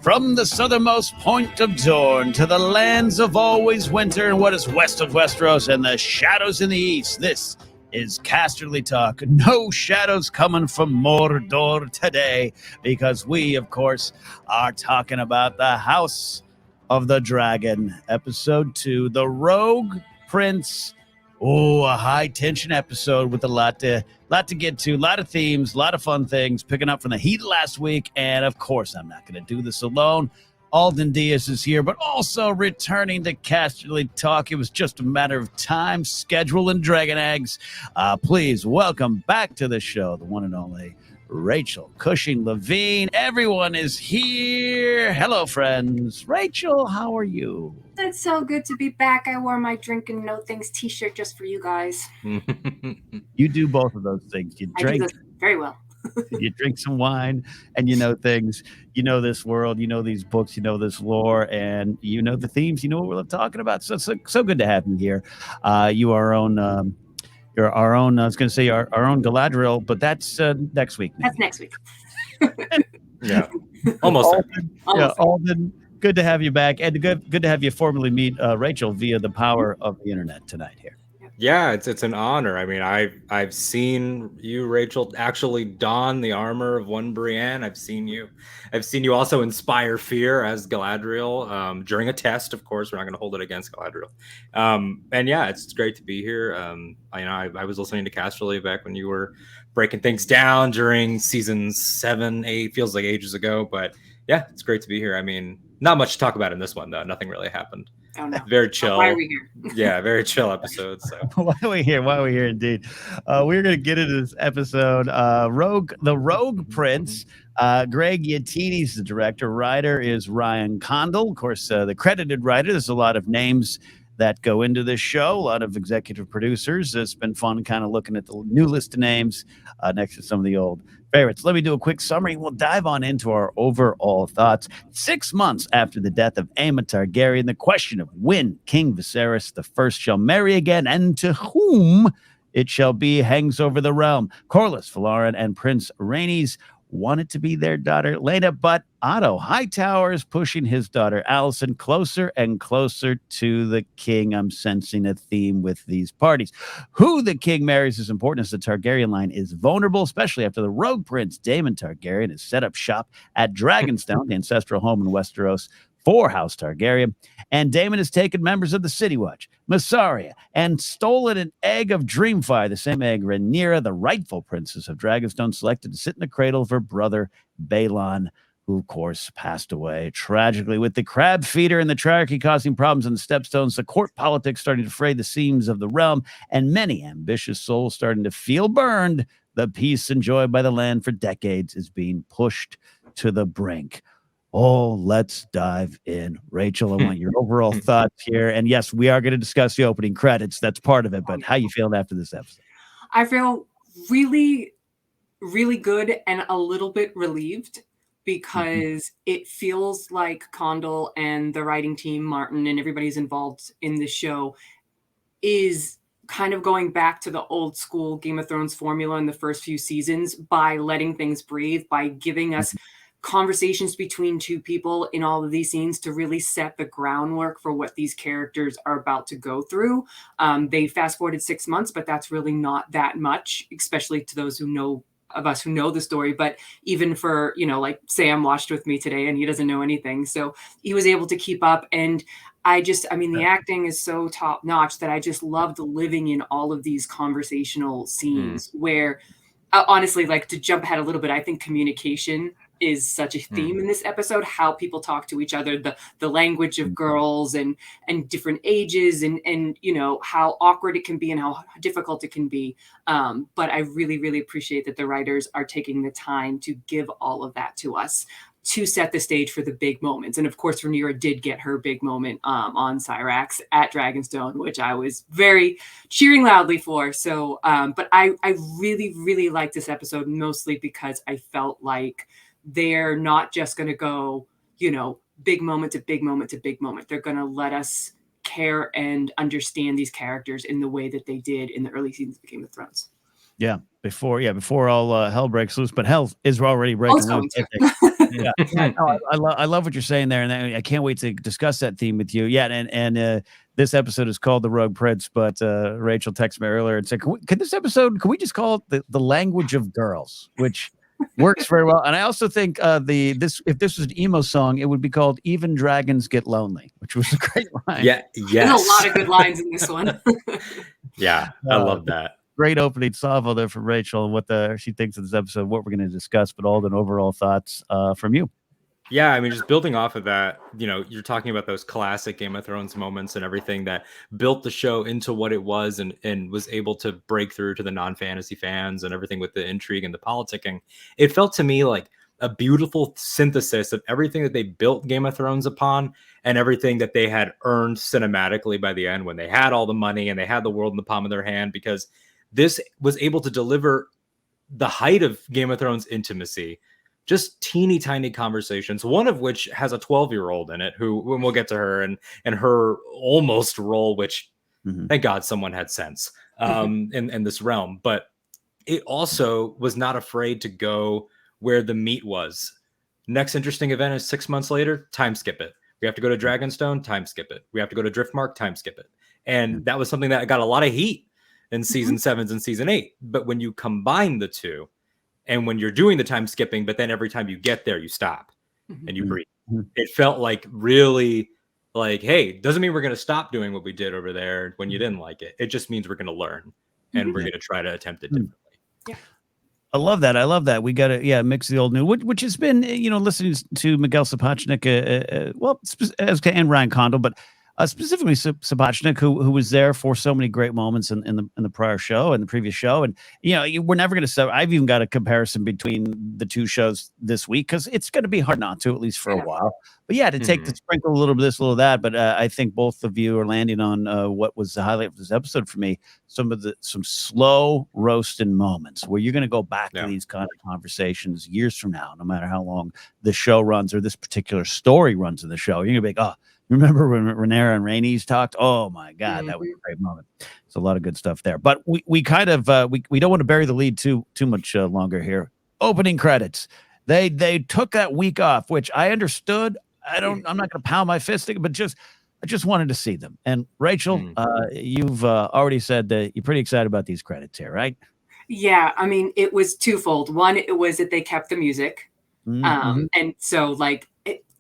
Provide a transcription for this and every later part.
From the southernmost point of Dorne to the lands of always winter and what is west of Westeros and the shadows in the east, this is Casterly Talk. No shadows coming from Mordor today because we, of course, are talking about the House of the Dragon, Episode 2, The Rogue Prince. Oh, a high-tension episode with a lot to get to, a lot of themes, a lot of fun things, picking up from the heat last week. And, of course, I'm not going to do this alone. Alden Diaz is here, but also returning to Casterly Talk. It was just a matter of time, schedule, and dragon eggs. Please welcome back to the show, the one and only Rachel Cushing Levine. Everyone is here. Hello, friends. Rachel, how are you? It's so good to be back. I wore my Drink and Know Things t-shirt just for you guys. You do both of those things. You drink I do those very well. You drink some wine and you know things. You know this world. You know these books. You know this lore, and you know the themes. You know what we're talking about. So good to have you here. You are our own. You're our own. I was going to say our own Galadriel, but that's next week. That's next week. Yeah, almost. Alden. Good to have you back, and good to have you formally meet Rachel via the power of the internet tonight here. Yeah, it's an honor. I mean, I've seen you, Rachel, actually don the armor of one Brienne. I've seen you also inspire fear as Galadriel during a test. Of course, we're not going to hold it against Galadriel. And yeah, it's great to be here. I was listening to Casterly back when you were breaking things down during seasons 7, 8. Feels like ages ago, but yeah, it's great to be here. I mean, not much to talk about in this one though. Nothing really happened. Oh, no. Very chill. Why are we here? Yeah, very chill episode. So why are we here? Indeed. We're going to get into this episode. The Rogue Prince. Greg Yattini's the director. Writer is Ryan Condal. Of course, the credited writer. There's a lot of names that go into this show. A lot of executive producers. It's been fun kind of looking at the new list of names next to some of the old favorites. Let me do a quick summary. We'll dive on into our overall thoughts. 6 months after the death of Aemma Targaryen, the question of when King Viserys I shall marry again and to whom it shall be hangs over the realm. Corlys, Falarin, and Prince Rhaenys wanted to be their daughter Laena, but Otto Hightower is pushing his daughter Alicent closer and closer to the king. I'm sensing a theme with these parties. Who the king marries is important as the Targaryen line is vulnerable, especially after the rogue prince Daemon Targaryen has set up shop at Dragonstone, the ancestral home in Westeros for House Targaryen, and Daemon has taken members of the City Watch, Mysaria, and stolen an egg of Dreamfire, the same egg Rhaenyra, the rightful princess of Dragonstone, selected to sit in the cradle of her brother Balon, who, of course, passed away tragically. With the crab feeder and the Triarchy causing problems in the Stepstones, the court politics starting to fray the seams of the realm, and many ambitious souls starting to feel burned, the peace enjoyed by the land for decades is being pushed to the brink. Oh, let's dive in. Rachel, I want your overall thoughts here. And yes, we are going to discuss the opening credits. That's part of it. But how you feeling after this episode? I feel really, really good and a little bit relieved because it feels like Condal and the writing team, Martin, and everybody's involved in the show is kind of going back to the old school Game of Thrones formula in the first few seasons by letting things breathe, by giving us conversations between two people in all of these scenes to really set the groundwork for what these characters are about to go through. They fast forwarded 6 months, but that's really not that much, especially to those who know the story. But even for, like Sam watched with me today and he doesn't know anything. So he was able to keep up. And the acting is so top notch that I just loved living in all of these conversational scenes where honestly, like to jump ahead a little bit, I think communication is such a theme in this episode, how people talk to each other, the language of girls and different ages and how awkward it can be and how difficult it can be. But I really, really appreciate that the writers are taking the time to give all of that to us to set the stage for the big moments. And of course, Rhaenyra did get her big moment on Syrax at Dragonstone, which I was very cheering loudly for. So, but I really, really liked this episode, mostly because I felt like they're not just going to go, big moment to big moment to big moment. They're going to let us care and understand these characters in the way that they did in the early seasons of Game of Thrones. Yeah, before all hell breaks loose, but hell is already breaking loose. I think. Yeah, no, I love what you're saying there, and I can't wait to discuss that theme with you. Yeah, and this episode is called The Rogue Prince, but Rachel texted me earlier and said, can we just call it the language of girls, which works very well. And I also think if this was an emo song, it would be called Even Dragons Get Lonely, which was a great line. Yeah, yes. There's a lot of good lines in this one. Yeah, I love that. Great opening salvo there from Rachel and what she thinks of this episode, what we're going to discuss, but Alden, overall thoughts from you. Yeah, I mean, just building off of that, you're talking about those classic Game of Thrones moments and everything that built the show into what it was and was able to break through to the non-fantasy fans and everything with the intrigue and the politicking. It felt to me like a beautiful synthesis of everything that they built Game of Thrones upon and everything that they had earned cinematically by the end when they had all the money and they had the world in the palm of their hand, because this was able to deliver the height of Game of Thrones intimacy. Just teeny tiny conversations, one of which has a 12-year-old in it who, when we'll get to her and her almost role, which thank God someone had sense in this realm. But it also was not afraid to go where the meat was. Next interesting event is 6 months later, time skip it. We have to go to Dragonstone, time skip it. We have to go to Driftmark, time skip it. And that was something that got a lot of heat in season 7s and season 8. But when you combine the two, and when you're doing the time skipping, but then every time you get there, you stop and you breathe. It felt like really like, hey, doesn't mean we're going to stop doing what we did over there when you didn't like it. It just means we're going to learn and we're going to try to attempt it differently. Yeah. I love that. We got to mix the old new, which has been listening to Miguel Sapochnik, and Ryan Condal, but specifically Sapochnik, who was there for so many great moments in the prior show and the previous show, and we're never going to. I've even got a comparison between the two shows this week because it's going to be hard not to, at least for a while. But to take the sprinkle a little bit of this, a little of that. But I think both of you are landing on what was the highlight of this episode for me. Some slow roasting moments where you're going to go back to these kind of conversations years from now, no matter how long the show runs or this particular story runs in the show. You're going to be like, oh, remember when Rhaenyra and Rhaenys talked? Oh my God, that was a great moment. It's a lot of good stuff there. But we kind of we don't want to bury the lead too much longer here. Opening credits. They took that week off, which I understood. I'm not going to pound my fist, but I just wanted to see them. And Rachel, you've already said that you're pretty excited about these credits here, right? Yeah, I mean, it was twofold. One, it was that they kept the music, and so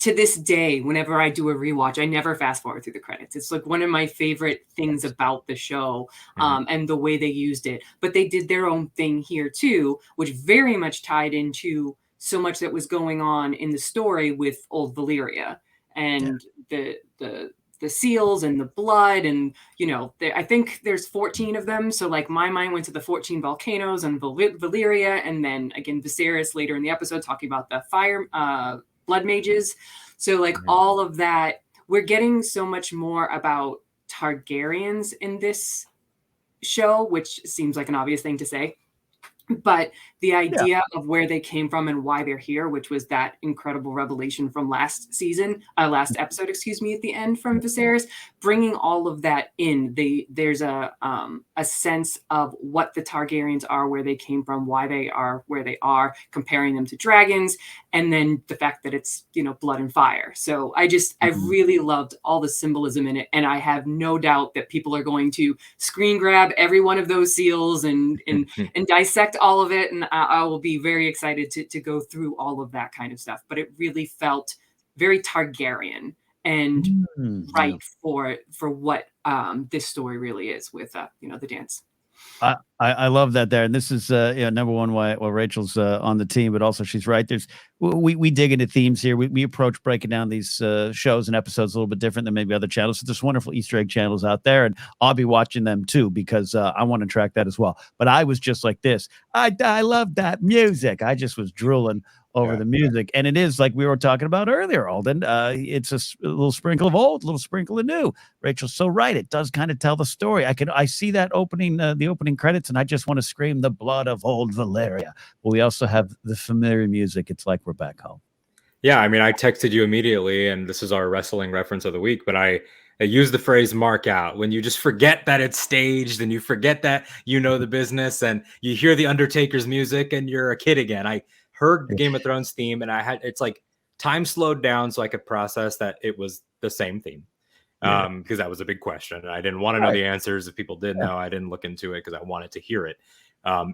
to this day, whenever I do a rewatch, I never fast forward through the credits. It's like one of my favorite things about the show, and the way they used it. But they did their own thing here too, which very much tied into so much that was going on in the story with Old Valyria and the seals and the blood, and I think there's 14 of them. So my mind went to the 14 volcanoes and Valyria, and then again Viserys later in the episode talking about the fire. Blood mages. So all of that, we're getting so much more about Targaryens in this show, which seems like an obvious thing to say. But the idea of where they came from and why they're here, which was that incredible revelation from last episode, at the end from Viserys, bringing all of that in. There's a sense of what the Targaryens are, where they came from, why they are where they are, comparing them to dragons, and then the fact that it's blood and fire. So I really loved all the symbolism in it, and I have no doubt that people are going to screen grab every one of those seals and dissect all of it, and I will be very excited to go through all of that kind of stuff. But it really felt very Targaryen and right for what this story really is with the dance. I love that there, and this is number one why Rachel's on the team, but also she's right. We dig into themes here. We approach breaking down these shows and episodes a little bit different than maybe other channels. So there's wonderful Easter egg channels out there, and I'll be watching them too because I want to track that as well. But I was just like this. I love that music. I just was drooling over the music, and it is like we were talking about earlier, Alden. It's a little sprinkle of old, a little sprinkle of new. Rachel's so right; it does kind of tell the story. I see that opening, the opening credits, and I just want to scream the blood of Old Valyria. But we also have the familiar music. It's like we're back home. Yeah, I mean, I texted you immediately, and this is our wrestling reference of the week. But They use the phrase mark out when you just forget that it's staged and you forget that you know the business and you hear the Undertaker's music and you're a kid again. I heard the Game of Thrones theme and it's like time slowed down so I could process that it was the same theme. Because that was a big question. And I didn't want to know the answers. If people did know, I didn't look into it because I wanted to hear it.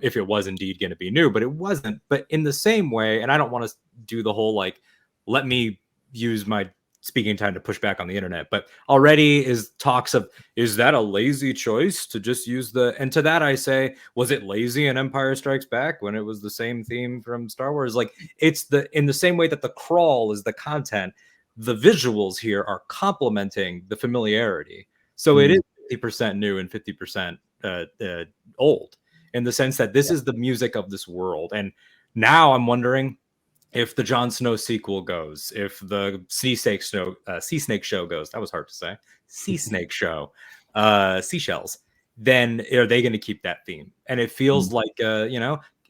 If it was indeed going to be new, but it wasn't. But in the same way, and I don't want to do the whole like, let me use my speaking time to push back on the internet, but already is talks of, is that a lazy choice to just use and to that I say, was it lazy in Empire Strikes Back when it was the same theme from Star Wars? Like it's in the same way that the crawl is the content, the visuals here are complementing the familiarity. So it is 50% new and 50% old in the sense that this is the music of this world. And now I'm wondering if the Jon Snow sequel goes, if the Sea Snake show goes, that was hard to say, Sea Snake show, seashells, then are they going to keep that theme? And it feels like,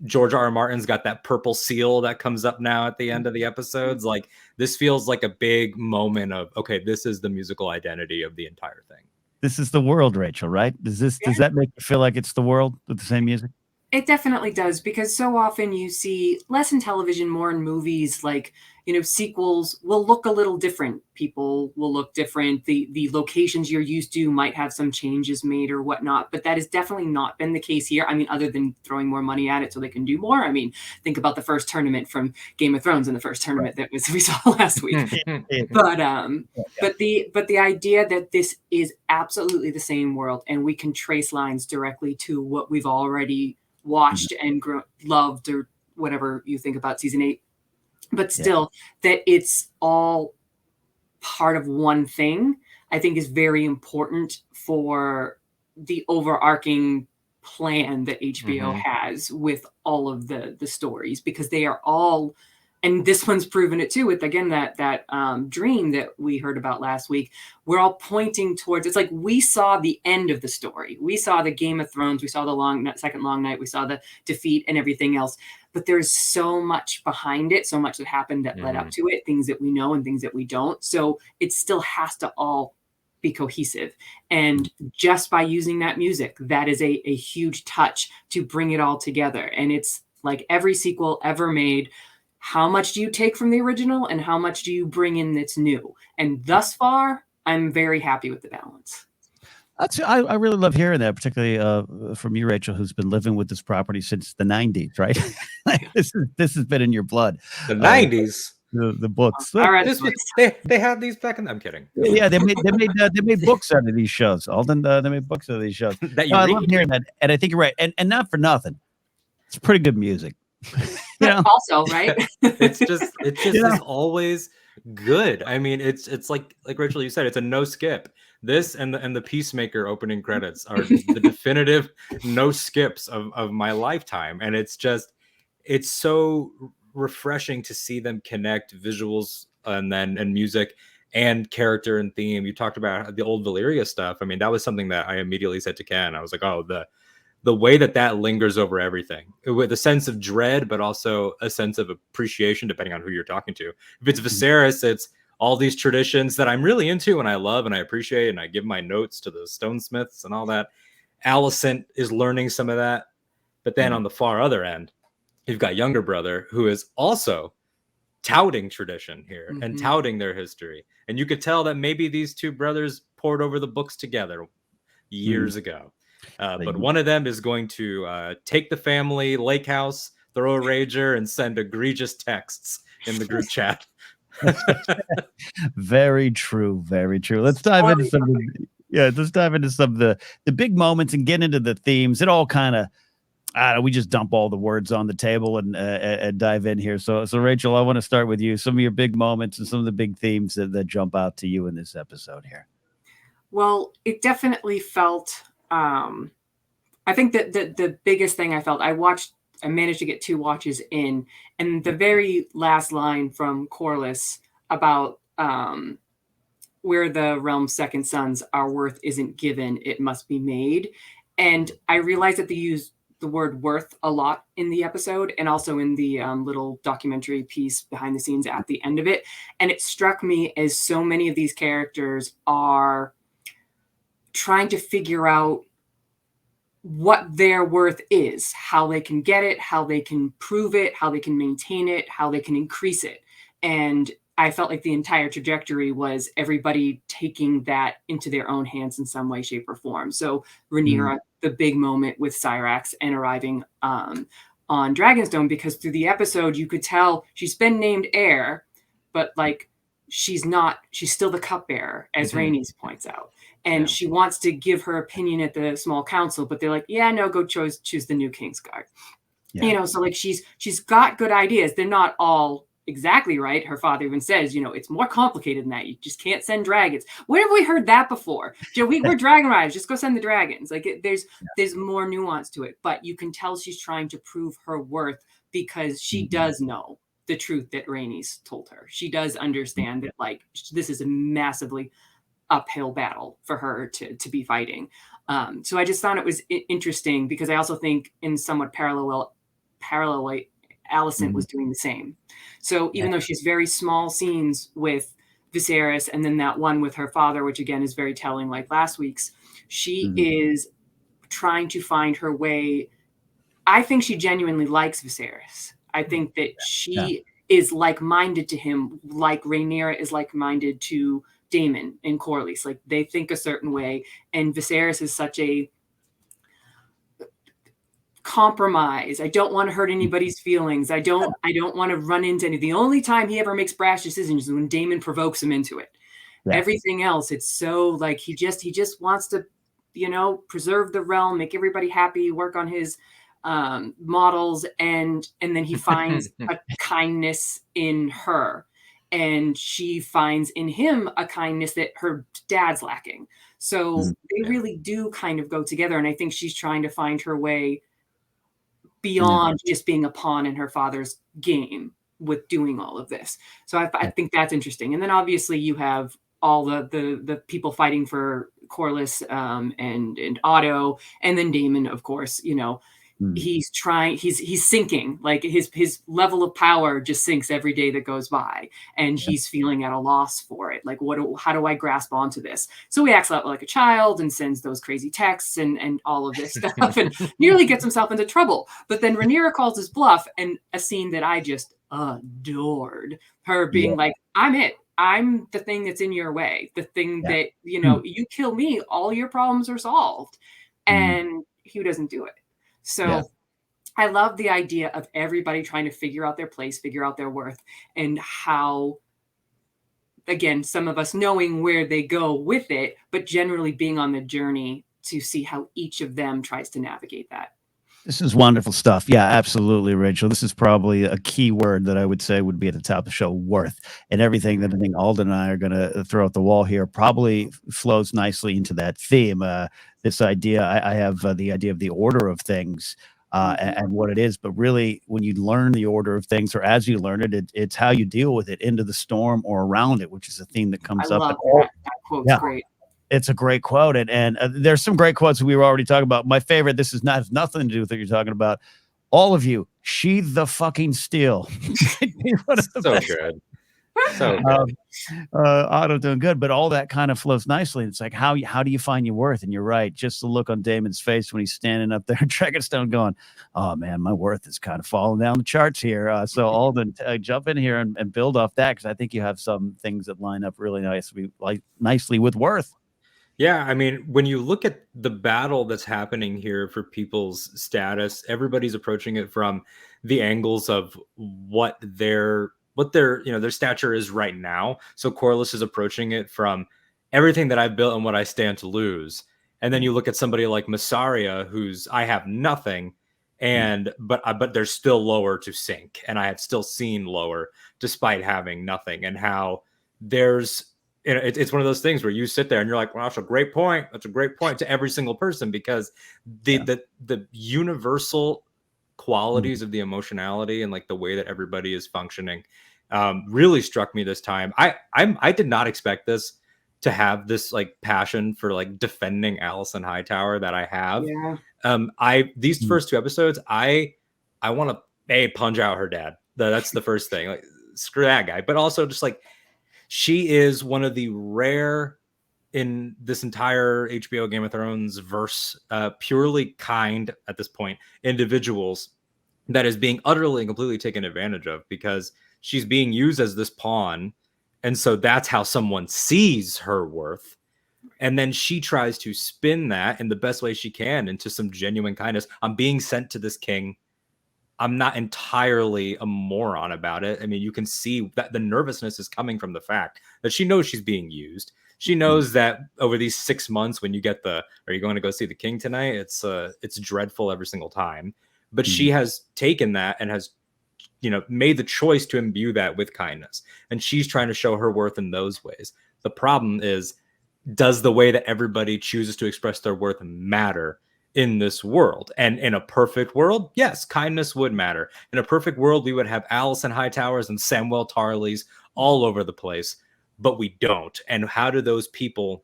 George R.R. Martin's got that purple seal that comes up now at the end of the episodes. Like this feels like a big moment of, okay, this is the musical identity of the entire thing. This is the world, Rachel, right? Does that make you feel like it's the world with the same music? It definitely does, because so often you see less in television, more in movies, like, sequels will look a little different. People will look different. The locations you're used to might have some changes made or whatnot, but that has definitely not been the case here. I mean, other than throwing more money at it so they can do more. I mean, think about the first tournament from Game of Thrones and the first tournament that we saw last week. But the idea that this is absolutely the same world and we can trace lines directly to what we've already watched and loved, or whatever you think about season 8, but still that it's all part of one thing, I think is very important for the overarching plan that HBO has with all of the stories, because they are all, and this one's proven it too with, again, that dream that we heard about last week. We're all pointing towards, it's like we saw the end of the story. We saw the Game of Thrones. We saw the second long night. We saw the defeat and everything else. But there's so much behind it, so much that happened that led up to it, things that we know and things that we don't. So it still has to all be cohesive. And just by using that music, that is a huge touch to bring it all together. And it's like every sequel ever made. How much do you take from the original and how much do you bring in that's new? And thus far, I'm very happy with the balance. I really love hearing that, particularly from you, Rachel, who's been living with this property since the 90s, right? This has been in your blood. The 90s. The books. All right, they had these back in. I'm kidding. Yeah, they made books out of these shows. Alden, they made books out of these shows. I love hearing that, and I think you're right. And not for nothing, it's pretty good music. Also, right? it's just is always good. I mean, it's like Rachel, you said, it's a no skip. This and the Peacemaker opening credits are the definitive no skips of my lifetime, and it's so refreshing to see them connect visuals and music and character and theme. You talked about the old Valyria stuff. I mean, that was something that I immediately said to Ken. I was like, oh, the way that lingers over everything with a sense of dread, but also a sense of appreciation, depending on who you're talking to. If it's Viserys, it's all these traditions that I'm really into and I love and I appreciate, and I give my notes to the stonesmiths and all that. Alicent is learning some of that. But then on the far other end, you've got younger brother who is also touting tradition here and touting their history. And you could tell that maybe these two brothers poured over the books together years ago. But one of them is going to take the family lake house, throw a rager, and send egregious texts in the group chat. Very true. Very true. Let's dive into some of the big moments and get into the themes. It all kind of, we just dump all the words on the table and dive in here. So Rachel, I want to start with you. Some of your big moments and some of the big themes that jump out to you in this episode here. Well, it definitely felt, I think that the biggest thing I felt, I managed to get 2 watches in, and the very last line from Corlys about where the realm's second sons, our worth isn't given, it must be made. And I realized that they used the word worth a lot in the episode and also in the little documentary piece behind the scenes at the end of it. And it struck me as so many of these characters are trying to figure out what their worth is, how they can get it, how they can prove it, how they can maintain it, how they can increase it. And I felt like the entire trajectory was everybody taking that into their own hands in some way, shape, or form. So Rhaenyra, the big moment with Cyrax and arriving on Dragonstone, because through the episode, you could tell she's been named heir, but like she's still the cupbearer, as Rhaenys points out. And she wants to give her opinion at the small council, but they're like, yeah, no, go choose the new Kingsguard. You know, so like she's got good ideas. They're not all exactly right. Her father even says, you know, it's more complicated than that. You just can't send dragons. Where have we heard that before? We're dragon riders. Just go send the dragons. Like there's more nuance to it, but you can tell she's trying to prove her worth because she does know the truth that Rhaenys told her. She does understand that like this is a massively uphill battle for her to be fighting. So I just thought it was interesting because I also think in somewhat parallel way, Alicent was doing the same. So even though she's very small scenes with Viserys and then that one with her father, which again is very telling, like last week's, she is trying to find her way. I think she genuinely likes Viserys. I think that she is like-minded to him, like Rhaenyra is like-minded to Daemon and Corlys. Like they think a certain way, and Viserys is such a compromise. I don't want to hurt anybody's feelings. I don't want to run into any. The only time he ever makes brash decisions is when Daemon provokes him into it. Everything else, it's so like he just wants to, you know, preserve the realm, make everybody happy, work on his models, and then he finds a kindness in her. And she finds in him a kindness that her dad's lacking. So they really do kind of go together. And I think she's trying to find her way beyond just being a pawn in her father's game with doing all of this. So I think that's interesting. And then obviously you have all the people fighting for Corlys and Otto, and then Daemon, of course, you know, he's sinking. Like his level of power just sinks every day that goes by, and he's feeling at a loss for it. Like how do I grasp onto this? So he acts out like a child and sends those crazy texts and all of this stuff and nearly gets himself into trouble. But then Rhaenyra calls his bluff, and a scene that I just adored, her being like, I'm the thing that's in your way, the thing that, you know, you kill me, all your problems are solved. And he doesn't do it. So I love the idea of everybody trying to figure out their place, figure out their worth, and how, again, some of us knowing where they go with it, but generally being on the journey to see how each of them tries to navigate that. This is wonderful stuff. Yeah, absolutely, Rachel. This is probably a key word that I would say would be at the top of the show, worth. And everything that I think Alden and I are going to throw at the wall here probably flows nicely into that theme. This idea, I have the idea of the order of things and what it is. But really, when you learn the order of things, or as you learn it, it's how you deal with it into the storm or around it, which is a theme that comes up. I love that. That quote's great. It's a great quote, and there's some great quotes we were already talking about. My favorite, this has nothing to do with what you're talking about. All of you, sheathe the fucking steel. So good. So good. Otto doing good, but all that kind of flows nicely. It's like, how do you find your worth? And you're right, just the look on Damon's face when he's standing up there in Dragonstone going, oh man, my worth is kind of falling down the charts here. So Alden, jump in here and build off that, because I think you have some things that line up really nicely with worth. Yeah, I mean, when you look at the battle that's happening here for people's status, everybody's approaching it from the angles of what their their stature is right now. So Corlys is approaching it from everything that I've built and what I stand to lose. And then you look at somebody like Massaria, who's I have nothing, but they're still lower to sink, and I have still seen lower despite having nothing, and how there's it's one of those things where you sit there and you're like, well, that's a great point. That's a great point to every single person, because the universal qualities of the emotionality and like the way that everybody is functioning really struck me this time. I did not expect this to have this like passion for like defending Alicent Hightower that I have. Yeah. These first two episodes, I want to punch out her dad. That's the first thing. Like, screw that guy. But also just like, she is one of the rare in this entire HBO Game of Thrones verse, purely kind at this point individuals that is being utterly and completely taken advantage of, because she's being used as this pawn. And so that's how someone sees her worth. And then she tries to spin that in the best way she can into some genuine kindness. I'm being sent to this king. I'm not entirely a moron about it. I mean, you can see that the nervousness is coming from the fact that she knows she's being used. She knows that over these 6 months, when you get are you going to go see the king tonight? It's dreadful every single time. But she has taken that and has, made the choice to imbue that with kindness. And she's trying to show her worth in those ways. The problem is, does the way that everybody chooses to express their worth matter in this world? And in a perfect world, yes, kindness would matter. In a perfect world, we would have Alicent Hightowers and Samwell Tarleys all over the place, but we don't. And how do those people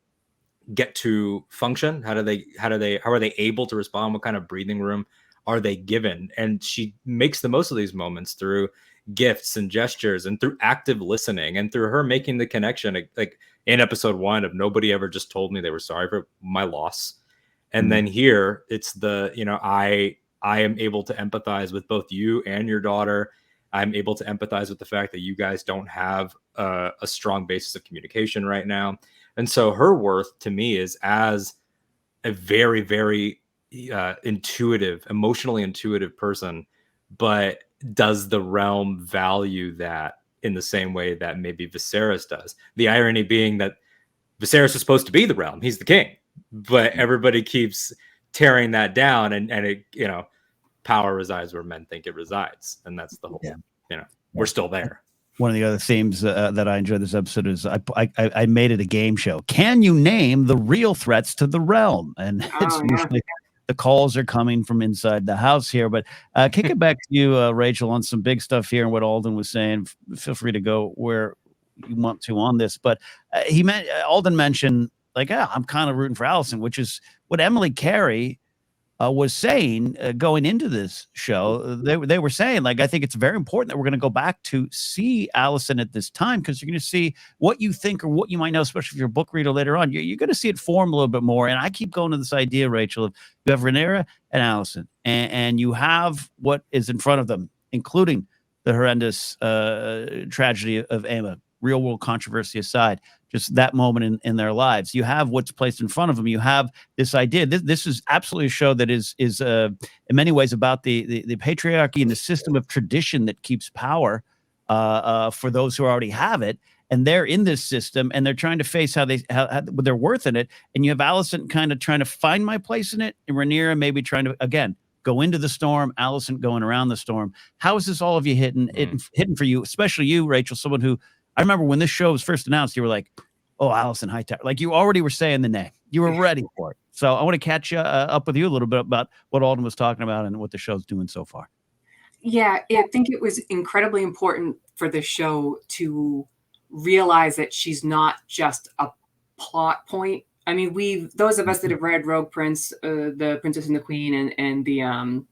get to function? How are they able to respond? What kind of breathing room are they given? And she makes the most of these moments through gifts and gestures and through active listening and through her making the connection, like in episode 1 of nobody ever just told me they were sorry for my loss. And then here it's I am able to empathize with both you and your daughter. I'm able to empathize with the fact that you guys don't have a strong basis of communication right now. And so her worth to me is as a very, very emotionally intuitive person. But does the realm value that in the same way that maybe Viserys does? The irony being that Viserys is supposed to be the realm. He's the king. But everybody keeps tearing that down, and it, power resides where men think it resides. And that's the whole, we're still there. One of the other themes that I enjoyed this episode is I made it a game show. Can you name the real threats to the realm? And it's usually the calls are coming from inside the house here. But kick it back to you, Rachel, on some big stuff here and what Alden was saying. Feel free to go where you want to on this. But Alden mentioned, I'm kind of rooting for Alicent, which is what Emily Carey was saying going into this show. They were saying, I think it's very important that we're going to go back to see Alicent at this time, because you're going to see what you think or what you might know, especially if you're a book reader later on. You're going to see it form a little bit more. And I keep going to this idea, Rachel, of you have Rhaenyra and Alicent, and you have what is in front of them, including the horrendous tragedy of Aemma, real world controversy aside, just that moment in their lives. You have what's placed in front of them. You have this idea. This is absolutely a show that is in many ways about the patriarchy and the system of tradition that keeps power for those who already have it. And they're in this system, and they're trying to face how their worth in it. And you have Alicent kind of trying to find my place in it, and Rhaenyra maybe trying to, again, go into the storm, Alicent going around the storm. How is this all of you hidden for you, especially you, Rachel, someone who, I remember when this show was first announced, you were like, oh, Alicent Hightower. You already were saying the name. You were ready for it. So I want to catch up with you a little bit about what Alden was talking about and what the show's doing so far. Yeah, I think it was incredibly important for the show to realize that she's not just a plot point. I mean, those of us that have read Rogue Prince, The Princess and the Queen, and the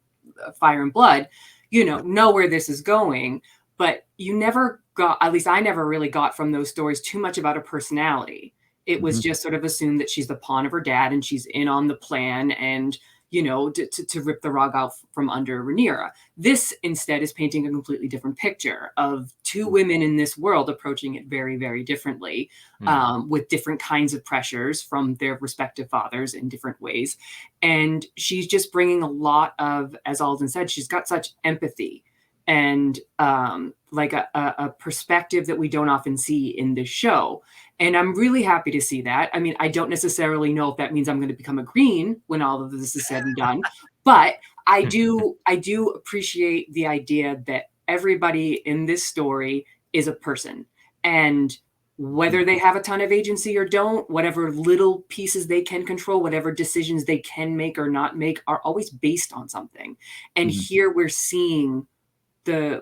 Fire and Blood, know where this is going. But you never got, at least I never really got from those stories too much about her personality. It was just sort of assumed that she's the pawn of her dad and she's in on the plan and, to rip the rug out from under Rhaenyra. This instead is painting a completely different picture of two women in this world approaching it very, very differently, with different kinds of pressures from their respective fathers in different ways. And she's just bringing a lot of, as Alden said, she's got such empathy and a perspective that we don't often see in this show. And I'm really happy to see that. I mean, I don't necessarily know if that means I'm going to become a green when all of this is said and done, but I do appreciate the idea that everybody in this story is a person, and whether they have a ton of agency or don't, whatever little pieces they can control, whatever decisions they can make or not make are always based on something. And here we're seeing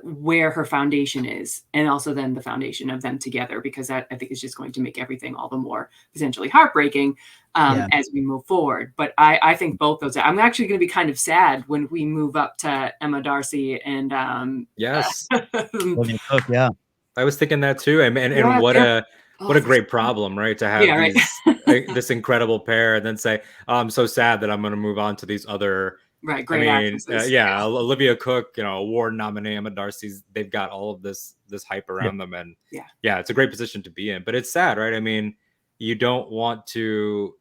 where her foundation is, and also then the foundation of them together, because that I think is just going to make everything all the more potentially heartbreaking as we move forward. But I think both those, I'm actually going to be kind of sad when we move up to Emma Darcy and yes. William Cook, yeah. I was thinking that too. And what a great problem, right? To have this incredible pair, and then say, oh, I'm so sad that I'm going to move on to these other. Right, great actresses. Yeah, Olivia Cook, award nominee, Emma Darcy's. They've got all of this hype around them, and it's a great position to be in. But it's sad, right? I mean, you don't want to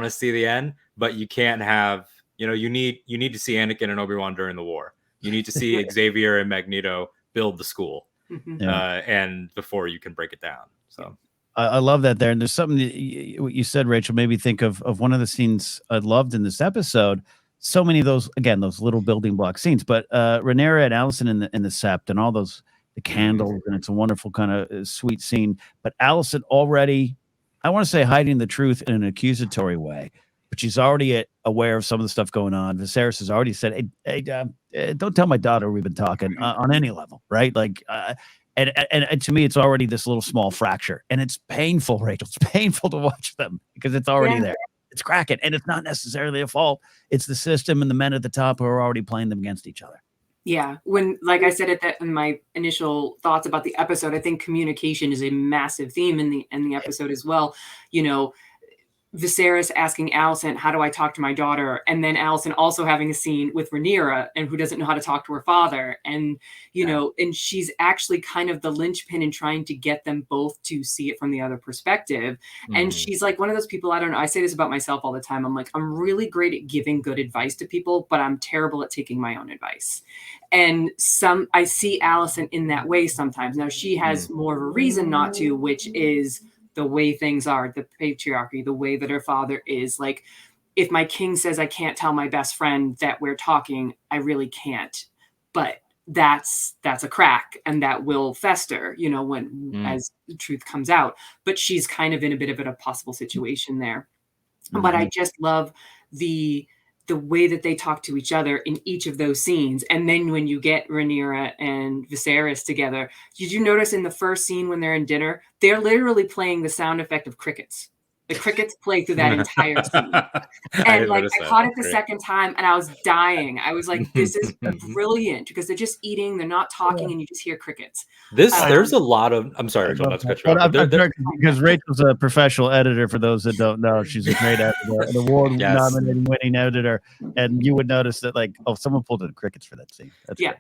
see the end, but you can't have. You need to see Anakin and Obi-Wan during the war. You need to see Xavier and Magneto build the school, and before you can break it down. So. I love that there. And there's something what you said, Rachel, made me think of one of the scenes I loved in this episode. So many of those, again, those little building block scenes, but Rhaenyra and Alicent in the sept and all those, the candles, and it's a wonderful kind of sweet scene. But Alicent already, I want to say hiding the truth in an accusatory way, but she's already aware of some of the stuff going on. Viserys has already said, hey, don't tell my daughter we've been talking on any level, right? Like, and to me, it's already this little small fracture, and it's painful, Rachel. It's painful to watch them because it's already there. It's cracking, and it's not necessarily a fault. It's the system and the men at the top who are already playing them against each other. Yeah, when, like I said in my initial thoughts about the episode, I think communication is a massive theme in the episode as well. Viserys asking Alicent, how do I talk to my daughter? And then Alicent also having a scene with Rhaenyra, and who doesn't know how to talk to her father. And, and she's actually kind of the linchpin in trying to get them both to see it from the other perspective. And she's like one of those people, I don't know, I say this about myself all the time. I'm like, I'm really great at giving good advice to people, but I'm terrible at taking my own advice. And I see Alicent in that way sometimes. Now she has more of a reason not to, which is the way things are, the patriarchy, the way that her father is. Like, if my king says I can't tell my best friend that we're talking, I really can't. But that's a crack, and that will fester, when as the truth comes out. But she's kind of in a bit of a possible situation there. But I just love the way that they talk to each other in each of those scenes. And then when you get Rhaenyra and Viserys together, did you notice in the first scene when they're in dinner, they're literally playing the sound effect of crickets. The crickets play through that entire scene. And I caught it the second time and I was dying. I was like, this is brilliant, because they're just eating, they're not talking, and you just hear crickets. There's a lot of, I'm sorry, Rachel, not to cut you off. Because Rachel's a professional editor, for those that don't know. She's a great editor, an award-nominated winning editor. And you would notice that, someone pulled in the crickets for that scene. That's great.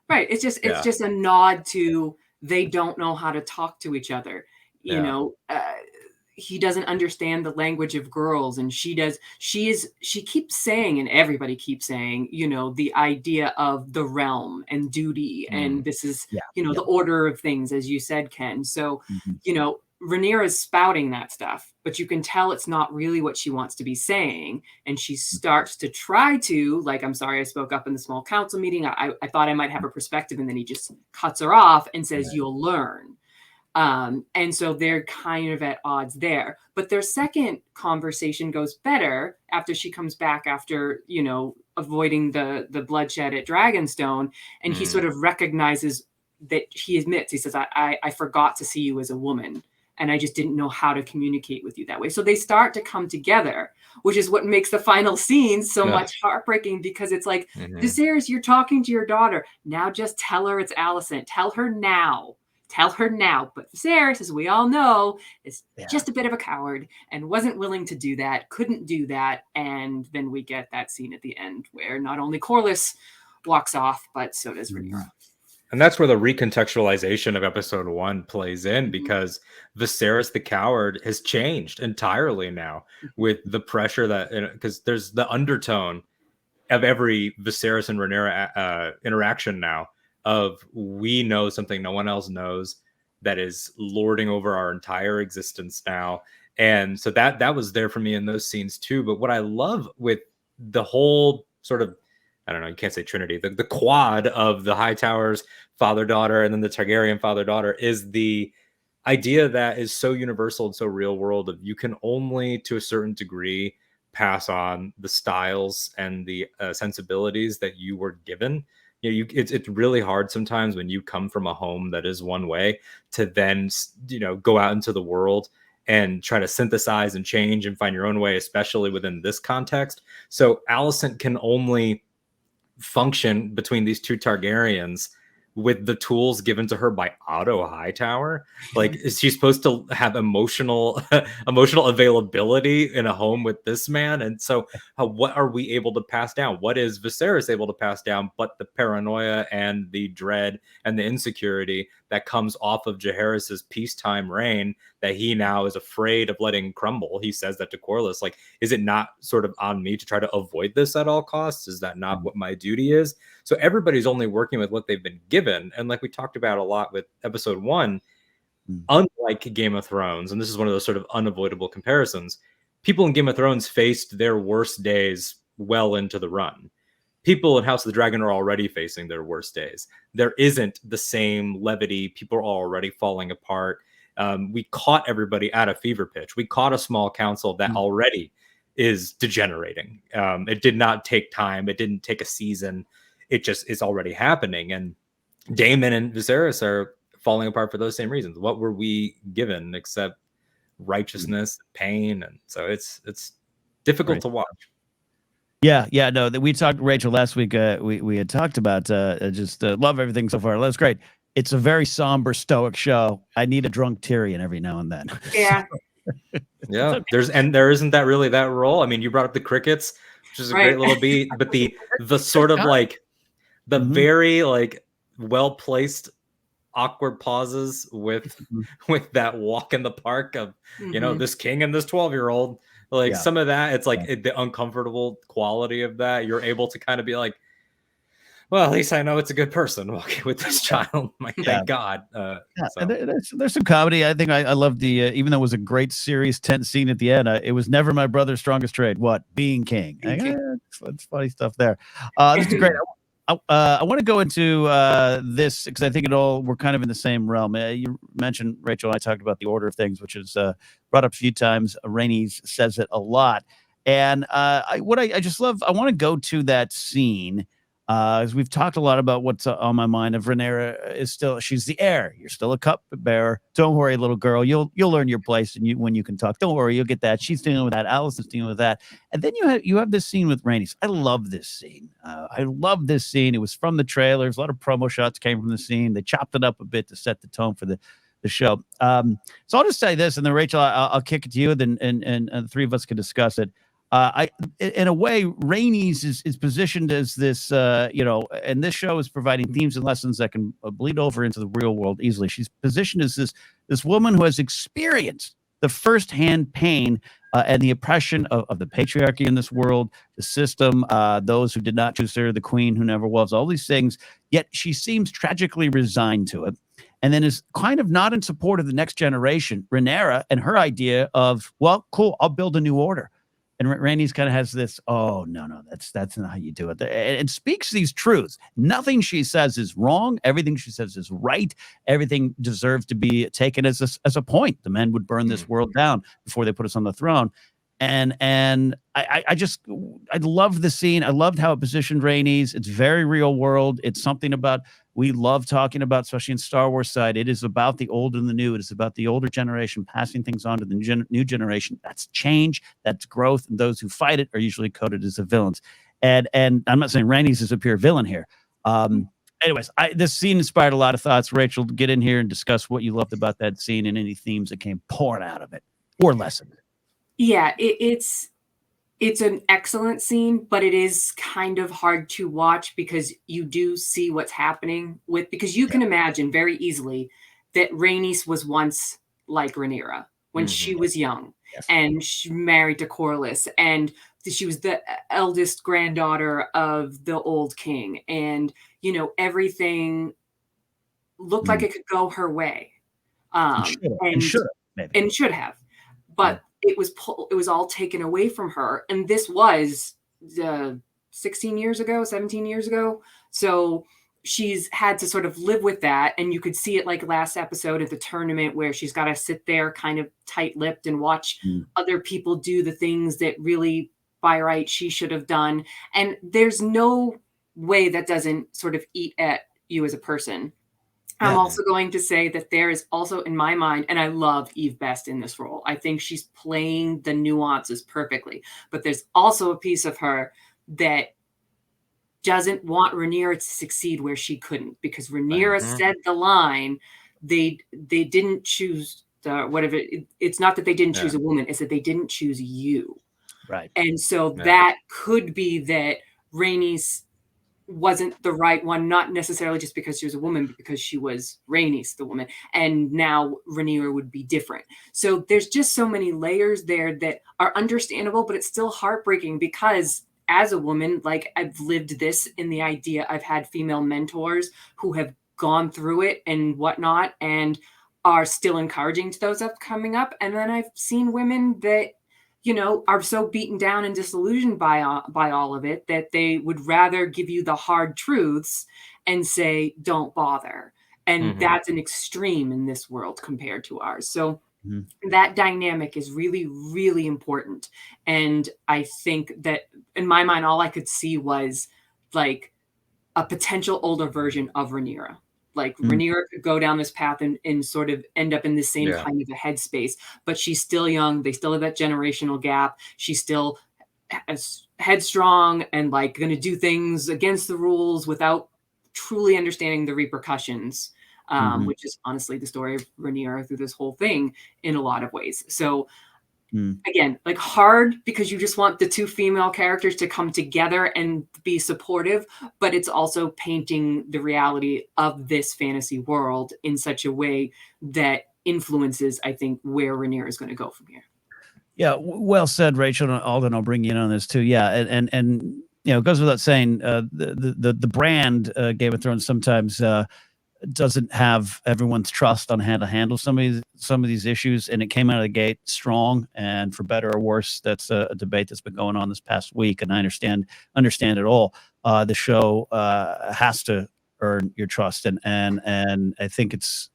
Right. It's just a nod to, they don't know how to talk to each other. He doesn't understand the language of girls, and she does. She keeps saying, and everybody keeps saying, the idea of the realm and duty, and this is, the order of things, as you said, Ken. So, Rhaenyra is spouting that stuff, but you can tell it's not really what she wants to be saying. And she starts to try to, I'm sorry, I spoke up in the small council meeting. I thought I might have a perspective, and then he just cuts her off and says, you'll learn. And so they're kind of at odds there. But their second conversation goes better after she comes back after, avoiding the bloodshed at Dragonstone. And he sort of recognizes that he admits, he says, I forgot to see you as a woman, and I just didn't know how to communicate with you that way. So they start to come together, which is what makes the final scene so much heartbreaking, because it's like, Viserys, you're talking to your daughter. Now just tell her it's Alicent. Tell her now. But Viserys, as we all know, is just a bit of a coward and wasn't willing to do that, couldn't do that. And then we get that scene at the end where not only Corlys walks off, but so does Rhaenyra. And that's where the recontextualization of episode 1 plays in, because Viserys the coward has changed entirely now with the pressure that, because there's the undertone of every Viserys and Rhaenyra interaction now of, we know something no one else knows that is lording over our entire existence now. And so that was there for me in those scenes too. But what I love with the whole sort of, I don't know, you can't say Trinity, the quad of the Hightowers father-daughter and then the Targaryen father-daughter, is the idea that is so universal and so real world of, you can only to a certain degree pass on the styles and the sensibilities that you were given. It's really hard sometimes when you come from a home that is one way to then, go out into the world and try to synthesize and change and find your own way, especially within this context. So Alicent can only function between these two Targaryens with the tools given to her by Otto Hightower? Like, is she supposed to have emotional availability in a home with this man? And so what are we able to pass down? What is Viserys able to pass down but the paranoia and the dread and the insecurity that comes off of Jaehaerys's peacetime reign that he now is afraid of letting crumble? He says that to Corlys. Like, is it not sort of on me to try to avoid this at all costs? Is that not what my duty is? So everybody's only working with what they've been given. And like we talked about a lot with episode 1, unlike Game of Thrones, and this is one of those sort of unavoidable comparisons, people in Game of Thrones faced their worst days well into the run. People in House of the Dragon are already facing their worst days. There isn't the same levity. People are already falling apart. We caught everybody at a fever pitch. We caught a small council that already is degenerating. It did not take time. It didn't take a season. It just is already happening. And Daemon and Viserys are falling apart for those same reasons. What were we given except righteousness, pain? And so it's difficult to watch. Yeah, no, we talked, Rachel, last week. We had talked about just love everything so far. That's great. It's a very somber, stoic show. I need a drunk Tyrion every now and then. Yeah. Yeah, there isn't that really that role. I mean, you brought up the crickets, which is a great little beat, but the sort of like the very like well placed awkward pauses with that walk in the park of this king and this 12-year-old, like some of that, it's like the uncomfortable quality of that. You're able to kind of be like, well, at least I know it's a good person walking with this child. Thank God. So. There's some comedy. I think I love the, even though it was a great, serious, tense scene at the end, it was never my brother's strongest trade. What? Being king. It's funny stuff there. This is great. I want to go into this because I think we're kind of in the same realm. You mentioned, Rachel, I talked about the order of things, which is brought up a few times. Rhaenys says it a lot. And I just love, I want to go to that scene. As we've talked a lot about what's on my mind of Rhaenyra she's the heir. You're still a cupbearer. Don't worry, little girl. You'll learn your place and when you can talk. Don't worry, you'll get that. She's dealing with that. Alicent's dealing with that. And then you have this scene with Rhaenys. I love this scene. It was from the trailers. A lot of promo shots came from the scene. They chopped it up a bit to set the tone for the show. So I'll just say this, and then Rachel, I'll kick it to you, and the three of us can discuss it. In a way, Rhaenys is positioned as this, and this show is providing themes and lessons that can bleed over into the real world easily. She's positioned as this woman who has experienced the firsthand pain and the oppression of the patriarchy in this world, the system, those who did not choose her, the queen who never was, all these things. Yet she seems tragically resigned to it. And then is kind of not in support of the next generation, Rhaenyra, and her idea of, well, cool, I'll build a new order. And Rhaenys kind of has this, oh, no, that's not how you do it. And speaks these truths. Nothing she says is wrong. Everything she says is right. Everything deserves to be taken as a point. The men would burn this world down before they put us on the throne. And I love the scene. I loved how it positioned Rhaenys. It's very real world. It's something about we love talking about, especially in Star Wars side. It is about the old and the new. It is about the older generation passing things on to the new generation. That's change. That's growth. And those who fight it are usually coded as the villains. And I'm not saying Rhaenys is a pure villain here. Anyways, this scene inspired a lot of thoughts. Rachel, get in here and discuss what you loved about that scene and any themes that came pouring out of it or lessons. Yeah, it's an excellent scene, but it is kind of hard to watch because you do see what's happening because you can imagine very easily that Rhaenys was once like Rhaenyra when she was young and she married to Corlys, and she was the eldest granddaughter of the old king, and everything looked like it could go her way, and should have, but it was all taken away from her. And this was 17 years ago. So she's had to sort of live with that. And you could see it like last episode at the tournament where she's got to sit there kind of tight-lipped and watch other people do the things that really by right she should have done. And there's no way that doesn't sort of eat at you as a person. I'm also going to say that there is also, in my mind, and I love Eve Best in this role. I think she's playing the nuances perfectly. But there's also a piece of her that doesn't want Rhaenyra to succeed where she couldn't, because Rhaenyra said the line, they didn't choose whatever. It's not that they didn't choose a woman, it's that they didn't choose you. Right. And so that could be that Rhaenys wasn't the right one, not necessarily just because she was a woman, but because she was Rhaenys, the woman. And now Rhaenyra would be different. So there's just so many layers there that are understandable, but it's still heartbreaking because as a woman, like I've lived this in the idea, I've had female mentors who have gone through it and whatnot and are still encouraging to those coming up. And then I've seen women that, you know, are so beaten down and disillusioned by all of it that they would rather give you the hard truths and say, don't bother. And that's an extreme in this world compared to ours. So that dynamic is really, really important. And I think that in my mind, all I could see was like a potential older version of Rhaenyra. Like Rhaenyra could go down this path and sort of end up in the same kind of a headspace, but she's still young. They still have that generational gap. She's still headstrong and like going to do things against the rules without truly understanding the repercussions, which is honestly the story of Rhaenyra through this whole thing in a lot of ways. So again, like hard because you just want the two female characters to come together and be supportive, but it's also painting the reality of this fantasy world in such a way that influences, I think, where Rhaenyra is going to go from here. Yeah, well said, Rachel. And Alden, I'll bring you in on this too. Yeah, and you know, it goes without saying, the brand Game of Thrones sometimes doesn't have everyone's trust on how to handle some of these issues, and it came out of the gate strong. And for better or worse, that's a debate that's been going on this past week, and I understand it all. The show has to earn your trust, and I think it's,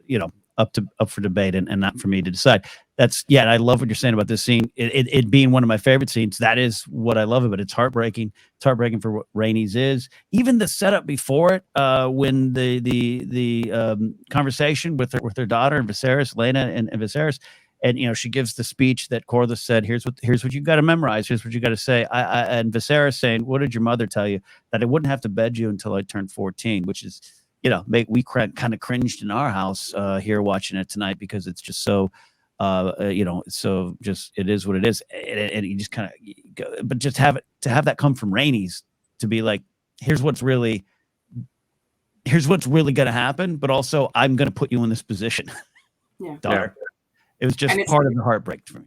you know, up for debate and not for me to decide. That's I love what you're saying about this scene. It being one of my favorite scenes. That is what I love about it. It's heartbreaking. It's heartbreaking for what Rhaenys is. Even the setup before it, when the conversation with her daughter and Viserys, Lena and Viserys, and you know, she gives the speech that Corlys said, here's what you got to memorize, here's what you got to say. And Viserys saying, what did your mother tell you? That I wouldn't have to bed you until I turned 14, which is, you know, we kind of cringed in our house here watching it tonight, because it's just so, you know, so just, it is what it is. And you just kind of go, but just have that come from Rhaenys to be like, here's what's really going to happen, but also I'm going to put you in this position. Daughter. It was just part of the heartbreak for me.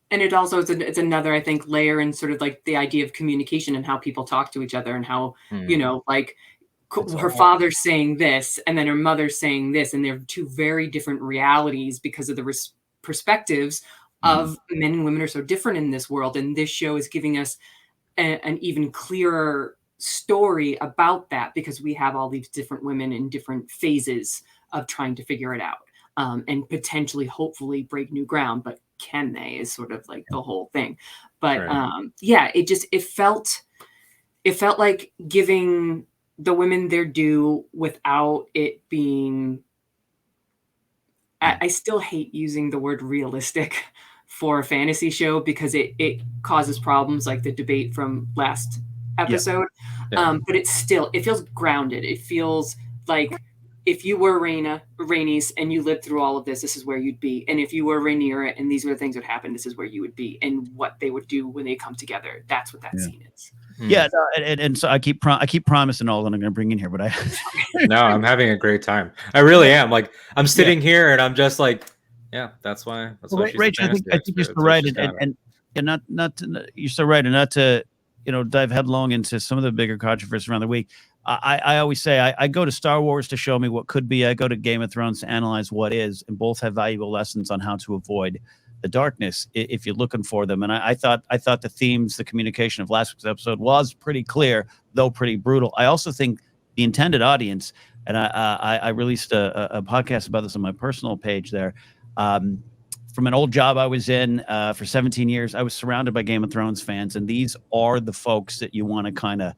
And it also it's another, I think, layer in sort of like the idea of communication and how people talk to each other and how, you know, like her father's saying this and then her mother's saying this, and they're two very different realities because of the perspectives of men and women are so different in this world. And this show is giving us an even clearer story about that, because we have all these different women in different phases of trying to figure it out, and potentially, hopefully, break new ground. But can they is sort of like the whole thing. But it felt like giving the women their due without it being, I still hate using the word realistic for a fantasy show, because it causes problems like the debate from last episode. But it feels grounded. It feels like if you were Rhaenys and you lived through all of this, this is where you'd be. And if you were Rhaenyra and these were the things that would happen, this is where you would be, and what they would do when they come together. That's what that scene is. Yeah, and so I keep promising all that I'm going to bring in here, but no, I'm having a great time. I really am. Like, I'm sitting here and I'm just like, that's why. Rachel, I think you're so right, and you're so right, and not to, you know, dive headlong into some of the bigger controversies around the week. I always say I go to Star Wars to show me what could be. I go to Game of Thrones to analyze what is, and both have valuable lessons on how to avoid the darkness if you're looking for them. And I thought the themes, the communication of last week's episode was pretty clear, though pretty brutal. I also think the intended audience, and I released a podcast about this on my personal page there. From an old job I was in for 17 years, I was surrounded by Game of Thrones fans, and these are the folks that you want to kind of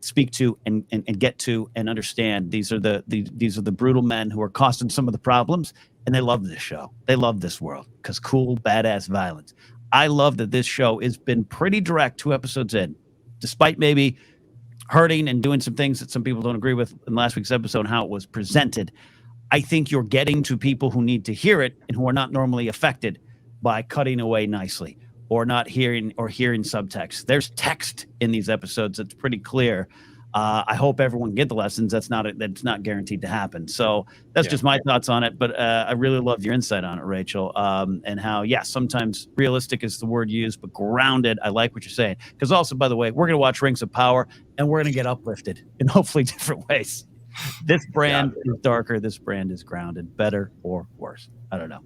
speak to and get to and understand. These are the brutal men who are causing some of the problems, and they love this show. They love this world because cool, badass violence. I love that this show has been pretty direct 2 episodes in, despite maybe hurting and doing some things that some people don't agree with in last week's episode and how it was presented. I think you're getting to people who need to hear it and who are not normally affected by cutting away nicely or not hearing subtext. There's text in these episodes that's pretty clear. I hope everyone get the lessons. That's not guaranteed to happen. So that's just my thoughts on it. But I really loved your insight on it, Rachel, and how, sometimes realistic is the word used, but grounded. I like what you're saying. Because also, by the way, we're going to watch Rings of Power, and we're going to get uplifted in hopefully different ways. This brand is darker. This brand is grounded. Better or worse? I don't know.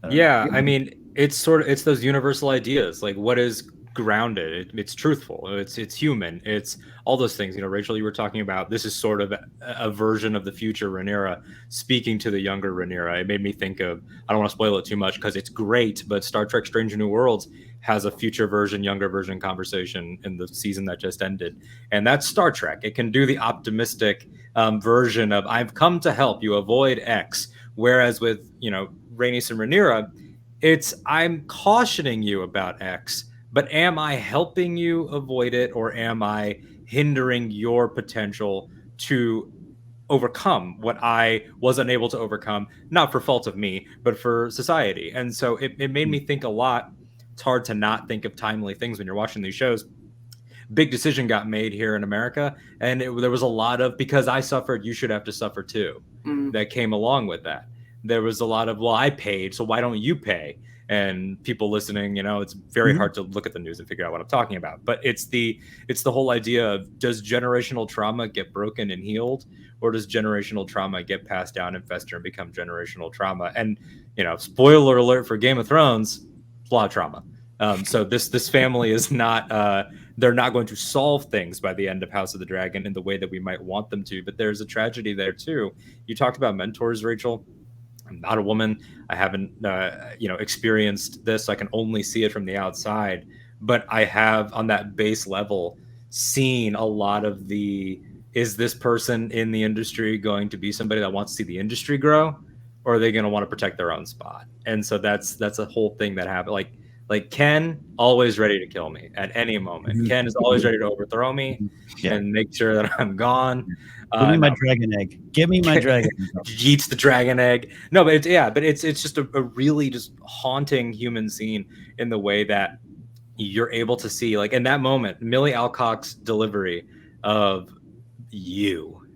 I mean, it's those universal ideas. Like, what is grounded? It's truthful. It's human. It's all those things. Rachel, you were talking about this is sort of a version of the future Rhaenyra speaking to the younger Rhaenyra. It made me think of, I don't want to spoil it too much because it's great, but Star Trek Strange New Worlds has a future version, younger version conversation in the season that just ended. And that's Star Trek. It can do the optimistic version of, I've come to help you avoid X. Whereas with, Rhaenys and Rhaenyra, it's, I'm cautioning you about X, but am I helping you avoid it, or am I hindering your potential to overcome what I was unable to overcome, not for fault of me, but for society? And so it made me think a lot. It's hard to not think of timely things when you're watching these shows. Big decision got made here in America, and there was a lot of, because I suffered, you should have to suffer too, that came along with that. There was a lot of, well, I paid, so why don't you pay? And people listening, it's very hard to look at the news and figure out what I'm talking about. But it's the whole idea of, does generational trauma get broken and healed, or does generational trauma get passed down and fester and become generational trauma? And spoiler alert for Game of Thrones, a lot of trauma. So this family is not. They're not going to solve things by the end of House of the Dragon in the way that we might want them to. But there's a tragedy there too. You talked about mentors, Rachel. I'm not a woman. I haven't, experienced this. So I can only see it from the outside. But I have, on that base level, seen a lot of is this person in the industry going to be somebody that wants to see the industry grow, or are they going to want to protect their own spot? And so that's a whole thing that happened. Like Ken, always ready to kill me at any moment. Ken is always ready to overthrow me and make sure that I'm gone. Give me my dragon egg. Give me my dragon egg. Eats the dragon egg. No, but it's just a really just haunting human scene in the way that you're able to see, like, in that moment, Millie Alcock's delivery of you.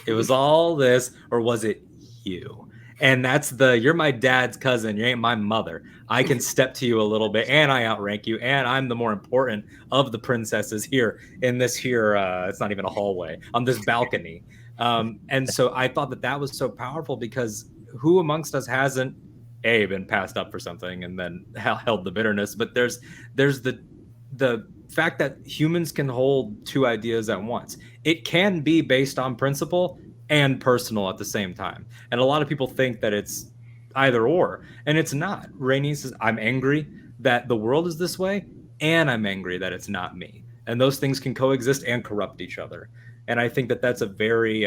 It was all this, or was it you? And that's you're my dad's cousin. You ain't my mother. I can step to you a little bit, and I outrank you, and I'm the more important of the princesses here in this here. It's not even a hallway, on this balcony. And so I thought that was so powerful, because who amongst us hasn't been passed up for something and then held the bitterness? But there's the fact that humans can hold two ideas at once. It can be based on principle and personal at the same time. And a lot of people think that it's either or, and it's not. Rhaenys says, I'm angry that the world is this way, and I'm angry that it's not me. And those things can coexist and corrupt each other. And I think that that's a very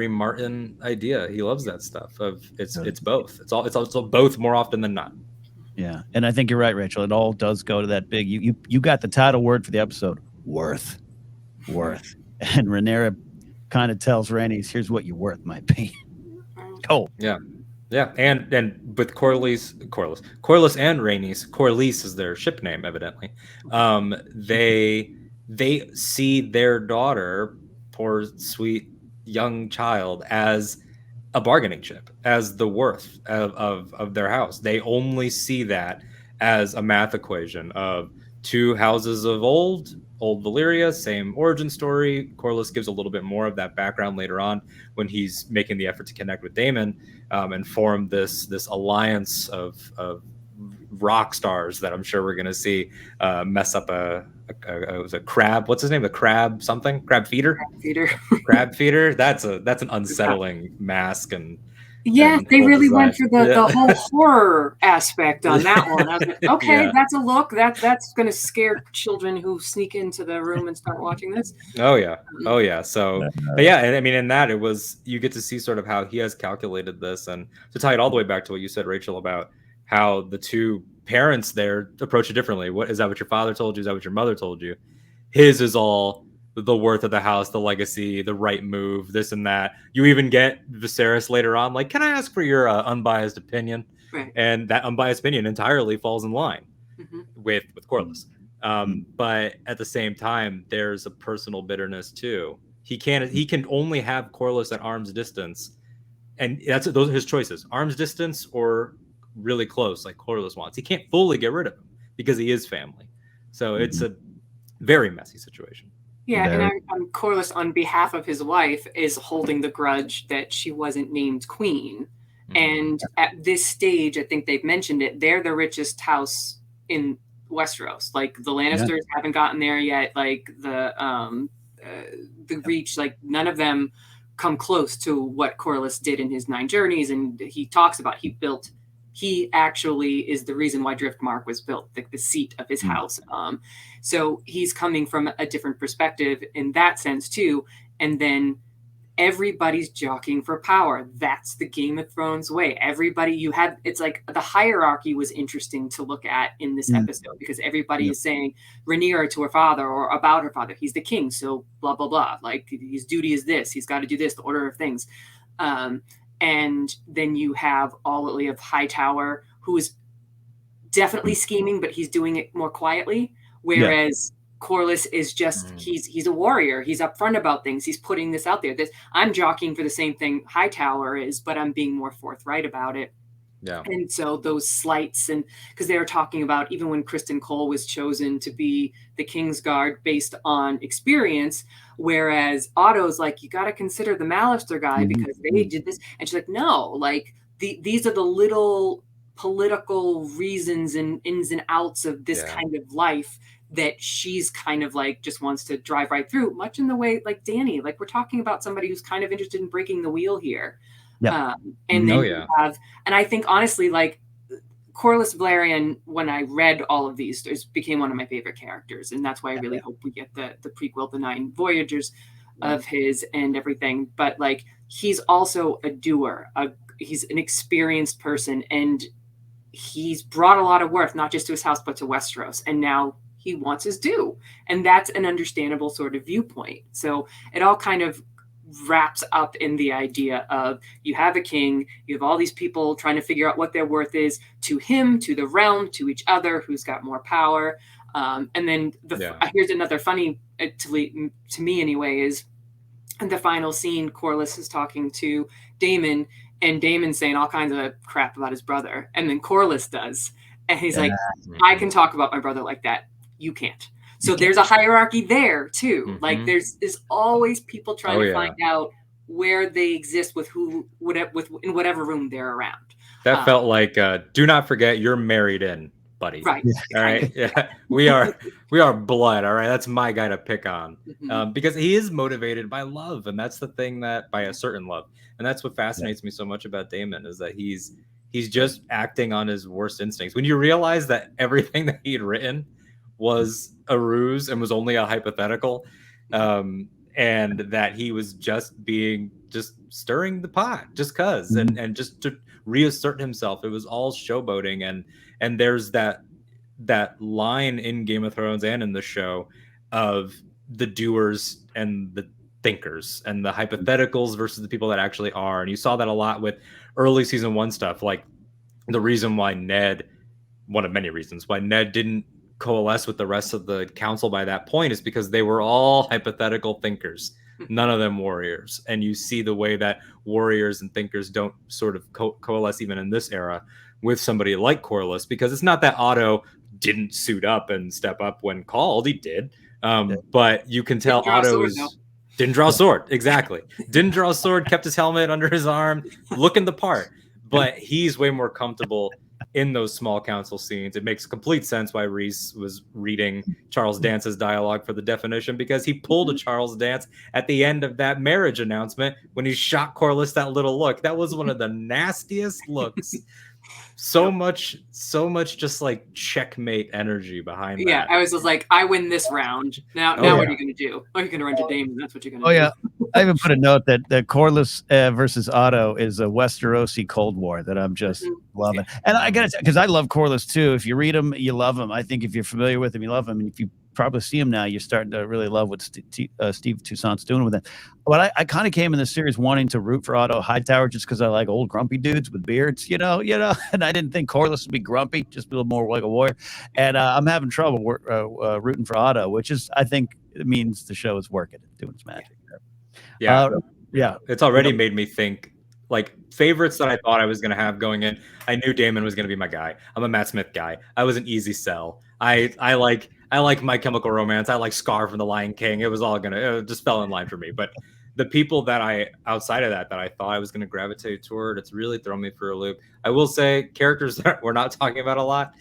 Martin idea. He loves that stuff of it's both. It's also both more often than not. Yeah. And I think you're right, Rachel. It all does go to that big, you got the title word for the episode, worth. And Rhaenyra kind of tells Rhaenys, here's what you're worth, might be. Cool. Yeah. And with Corlys and Rhaenys, Corlys is their ship name, evidently. They see their daughter, poor sweet young child, as a bargaining chip, as the worth of their house. They only see that as a math equation of two houses of old Valyria, same origin story. Corlys gives a little bit more of that background later on when he's making the effort to connect with Daemon and form this alliance of rock stars that I'm sure we're going to see mess up a crab. What's his name? The crab something? Crab feeder? Crab feeder. That's an unsettling mask. And they really design. Went for the whole horror aspect on that one. I was like, okay, that's a look. That's going to scare children who sneak into the room and start watching this. Oh yeah. So, but yeah, and I mean, in that, you get to see sort of how he has calculated this, and to tie it all the way back to what you said, Rachel, about how the two parents there approach it differently. Is that what your father told you? Is that what your mother told you? His is all, the worth of the house, the legacy, the right move, this and that. You even get Viserys later on, like, can I ask for your unbiased opinion? Right. And that unbiased opinion entirely falls in line with Corlys. But at the same time, there's a personal bitterness too. He can only have Corlys at arm's distance, and those are his choices: arm's distance or really close, like Corlys wants. He can't fully get rid of him because he is family. So it's a very messy situation. Yeah, and Corlys, on behalf of his wife, is holding the grudge that she wasn't named queen. And at this stage, I think they've mentioned it, they're the richest house in Westeros. Like, the Lannisters haven't gotten there yet. Like, the Reach, like, none of them come close to what Corlys did in his 9 journeys. And he talks about he actually is the reason why Driftmark was built, the seat of his house. So he's coming from a different perspective in that sense too. And then everybody's jockeying for power. That's the Game of Thrones way. It's like the hierarchy was interesting to look at in this episode, because everybody is saying Rhaenyra to her father, or about her father, he's the king, so blah, blah, blah. Like, his duty is this, he's got to do this, the order of things. And then you have all of Hightower, who is definitely scheming, but he's doing it more quietly. Whereas Corlys is just, he's a warrior. He's upfront about things. He's putting this out there. I'm jockeying for the same thing Hightower is, but I'm being more forthright about it. Yeah. And so those slights, and because they were talking about, even when Kristen Cole was chosen to be the Kingsguard based on experience, whereas Otto's like, you got to consider the Mallister guy because they did this. And she's like, no, like these are the little political reasons and ins and outs of this kind of life that she's kind of like just wants to drive right through, much in the way like Dany, like we're talking about somebody who's kind of interested in breaking the wheel here. And then you have, and I think honestly, like Corlys Velaryon, when I read all of these, became one of my favorite characters. And that's why I really hope we get the prequel, the 9 Voyagers of his and everything. But like, he's also a doer. He's an experienced person, and he's brought a lot of worth, not just to his house, but to Westeros. And now he wants his due. And that's an understandable sort of viewpoint. So it all kind of wraps up in the idea of, you have a king, you have all these people trying to figure out what their worth is to him, to the realm, to each other, who's got more power. And then here's another funny, to me anyway, is in the final scene, Corlys is talking to Daemon, and Daemon's saying all kinds of crap about his brother. And then Corlys does. And he's like, I can talk about my brother like that. You can't. So there's a hierarchy there too. Like there's always people trying to find out where they exist with in whatever room they're around. That felt like, do not forget you're married in, buddy. Right. All right. Yeah. We are blood. All right. That's my guy to pick on. Because he is motivated by love. And that's the thing, that by a certain love. And that's what fascinates me so much about Daemon, is that he's just acting on his worst instincts. When you realize that everything that he'd written was a ruse and was only a hypothetical, and that he was just stirring the pot just cause, and just to reassert himself. It was all showboating, and there's that line in Game of Thrones and in the show of the doers and the thinkers, and the hypotheticals versus the people that actually are. And you saw that a lot with early season 1 stuff. Like, the reason why one of many reasons why Ned didn't coalesce with the rest of the council by that point is because they were all hypothetical thinkers, none of them warriors. And you see the way that warriors and thinkers don't sort of coalesce even in this era with somebody like Corlys, because it's not that Otto didn't suit up and step up when called. He did. But you can tell Otto didn't draw a sword. Exactly. Didn't draw a sword, kept his helmet under his arm, looking the part. But he's way more comfortable in those small council scenes. It makes complete sense why Rhys was reading Charles Dance's dialogue for the definition, because he pulled a Charles Dance at the end of that marriage announcement when he shot Corlys that little look. That was one of the nastiest looks. So much just like checkmate energy behind that. Yeah, I was just like, I win this round. Now what are you going to do? Oh, you're going to run to Daemon. That's what you're going to do. Yeah. I even put a note that Corlys versus Otto is a Westerosi Cold War that I'm just loving. And I got to say, because I love Corlys too. If you read him, you love him. I think if you're familiar with him, you love him. And if you probably see him now. You're starting to really love what Steve Toussaint's doing with it. But I kind of came in the series wanting to root for Otto Hightower just because I like old grumpy dudes with beards, and I didn't think Corlys would be grumpy, just a little more like a warrior. And I'm having trouble rooting for Otto, which is, I think, it means the show is working, doing its magic. Yeah. Yeah. It's already made me think, like, favorites that I thought I was going to have going in. I knew Damon was going to be my guy. I'm a Matt Smith guy. I was an easy sell. I like My Chemical Romance. I like Scar from The Lion King. It just fell in line for me. But the people that outside of that I thought I was going to gravitate toward, it's really thrown me for a loop. I will say characters that we're not talking about a lot.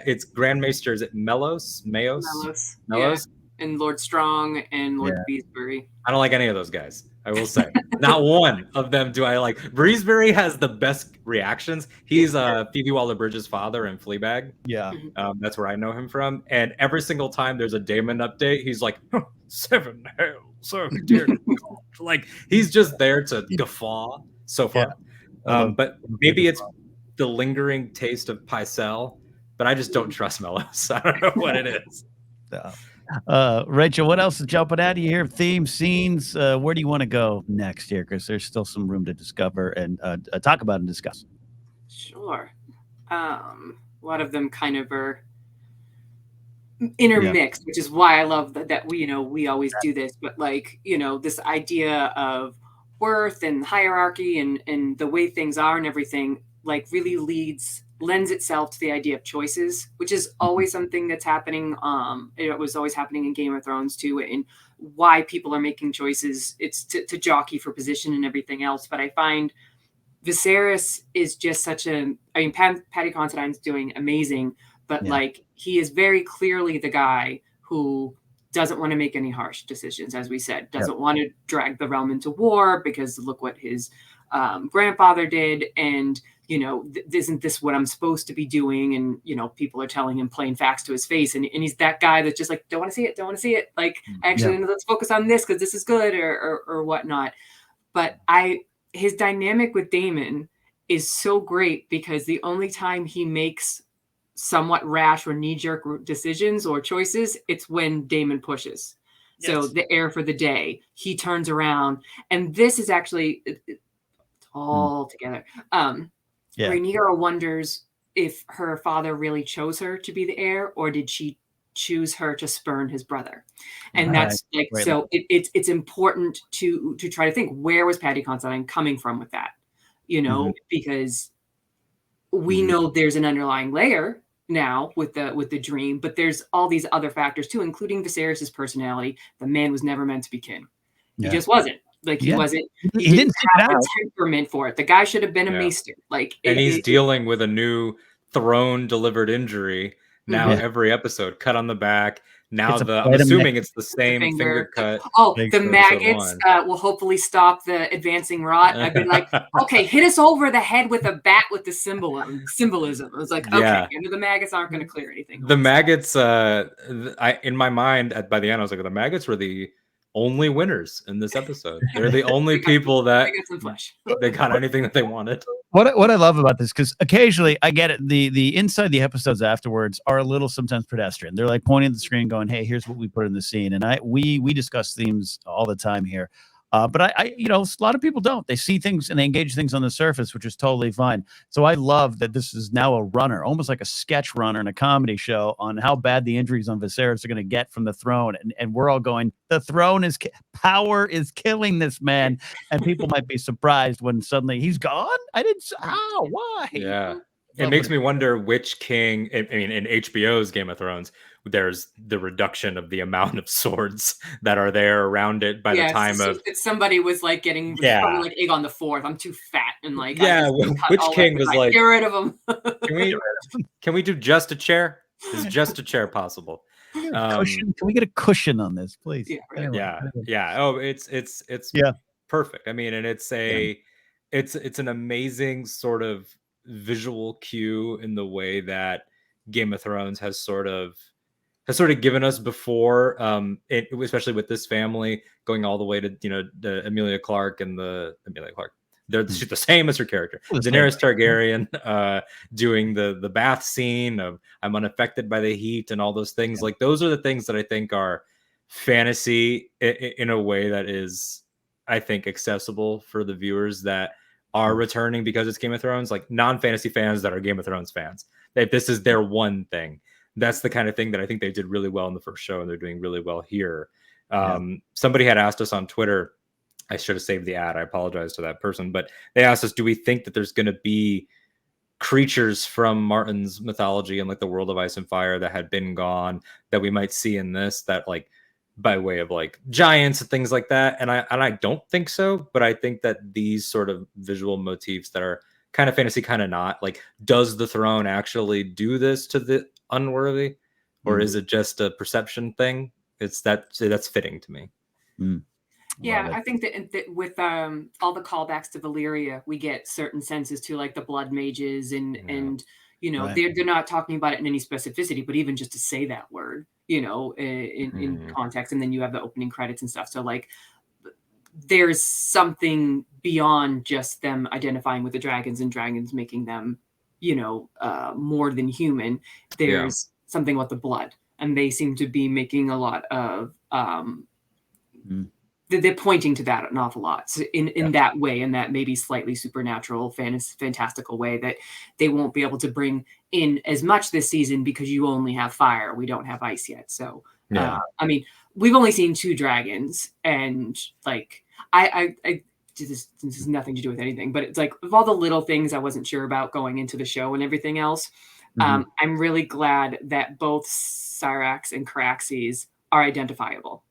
It's Grand Maester, is it Melos? Yeah. And Lord Strong and Lord Beesbury. I don't like any of those guys. I will say, not one of them do I like. Breezebury has the best reactions. He's Phoebe Waller-Bridge's father in Fleabag. Yeah, that's where I know him from. And every single time there's a Damon update, he's like, 7 hells, oh dear God. Like, he's just there to guffaw. So fun. Yeah. But maybe it's the lingering taste of Pycelle, but I just don't trust Melos. I don't know what it is. Rachel, what else is jumping out of you here? Themes, scenes, where do you want to go next here? Because there's still some room to discover and talk about and discuss. Sure. A lot of them kind of are intermixed, which is why I love that we always do this. But this idea of worth and hierarchy and the way things are and everything, like, really lends itself to the idea of choices, which is always something that's happening. It was always happening in Game of Thrones too, and why people are making choices. It's to jockey for position and everything else. But I find Viserys is just Paddy Considine's doing amazing, but he is very clearly the guy who doesn't want to make any harsh decisions, as we said, doesn't want to drag the realm into war because look what his grandfather did. And isn't this what I'm supposed to be doing? And, people are telling him plain facts to his face. And he's that guy that's just like, don't want to see it. Like, actually, let's focus on this because this is good or whatnot. But his dynamic with Damon is so great because the only time he makes somewhat rash or knee-jerk decisions or choices, it's when Damon pushes. Yes. So the heir for the day, he turns around. And this is actually all together. Rhaenyra wonders if her father really chose her to be the heir, or did she choose her to spurn his brother? And that's so it's important to try to think, where was Paddy Considine coming from with that? Because we know there's an underlying layer now with the dream, but there's all these other factors too, including Viserys's personality. The man was never meant to be king. He just wasn't. Like, he wasn't. He didn't have a temperament for it. The guy should have been a maester. And he's dealing with a new throne-delivered injury now. Every episode, cut on the back. Now I'm assuming it's the same finger cut. The maggots will hopefully stop the advancing rot. I've been like, okay, hit us over the head with a bat with the symbolism. I was like, okay, the maggots aren't going to clear anything. The maggots, in my mind, by the end, I was like, the maggots were the only winners in this episode. They're the only people that they got anything that they wanted. What I love about this, because occasionally I get it, the inside the episodes afterwards are a little sometimes pedestrian. They're like pointing at the screen going, hey, here's what we put in the scene. And we discuss themes all the time here. But I a lot of people don't. They see things and they engage things on the surface, which is totally fine. So I love that this is now a runner, almost like a sketch runner in a comedy show, on how bad the injuries on Viserys are going to get from the throne. And we're all going, the throne is power is killing this man. And people might be surprised when suddenly he's gone. Why? Yeah. It makes me wonder which king, I mean, in HBO's Game of Thrones, there's the reduction of the amount of swords that are there around it by the time of somebody was like getting probably like Aegon the Fourth. I'm too fat and like which king was like, get rid of him. Can we do just a chair? Is just a chair possible? Cushion? Can we get a cushion on this, please? Yeah. Oh, it's perfect. I mean, and it's an amazing sort of visual cue in the way that Game of Thrones has sort of given us before, especially with this family going all the way to the Emilia Clarke and the She's the same as her character. Daenerys Targaryen doing the bath scene of I'm unaffected by the heat and all those things. Like those are the things that I think are fantasy in a way that is, I think, accessible for the viewers that are returning because it's Game of Thrones, like non-fantasy fans that are Game of Thrones fans. If this is their one thing, that's the kind of thing that I think they did really well in the first show, and they're doing really well here. Somebody had asked us on Twitter, I should have saved the ad, I apologize to that person, but they asked us, do we think that there's going to be creatures from Martin's mythology and like the world of Ice and Fire that had been gone that we might see in this, that like by way of like giants and things like that? And I don't think so, but I think that these sort of visual motifs that are kind of fantasy, kind of not, like, does the throne actually do this to the unworthy, or is it just a perception thing? That's fitting to me. Yeah, I think that with all the callbacks to Valyria, we get certain senses to like the blood mages and you know, they're not talking about it in any specificity, but even just to say that word, you know, in context, and then you have the opening credits and stuff. So like there's something beyond just them identifying with the dragons and dragons making them, you know, more than human. There's something about the blood, and they seem to be making a lot of they're pointing to that an awful lot. So in that way, in that maybe slightly supernatural, fantastical way that they won't be able to bring in as much this season because you only have fire. We don't have ice yet. So, I mean, we've only seen 2 dragons, and like, this has nothing to do with anything, but it's like of all the little things I wasn't sure about going into the show and everything else, I'm really glad that both Syrax and Caraxes are identifiable.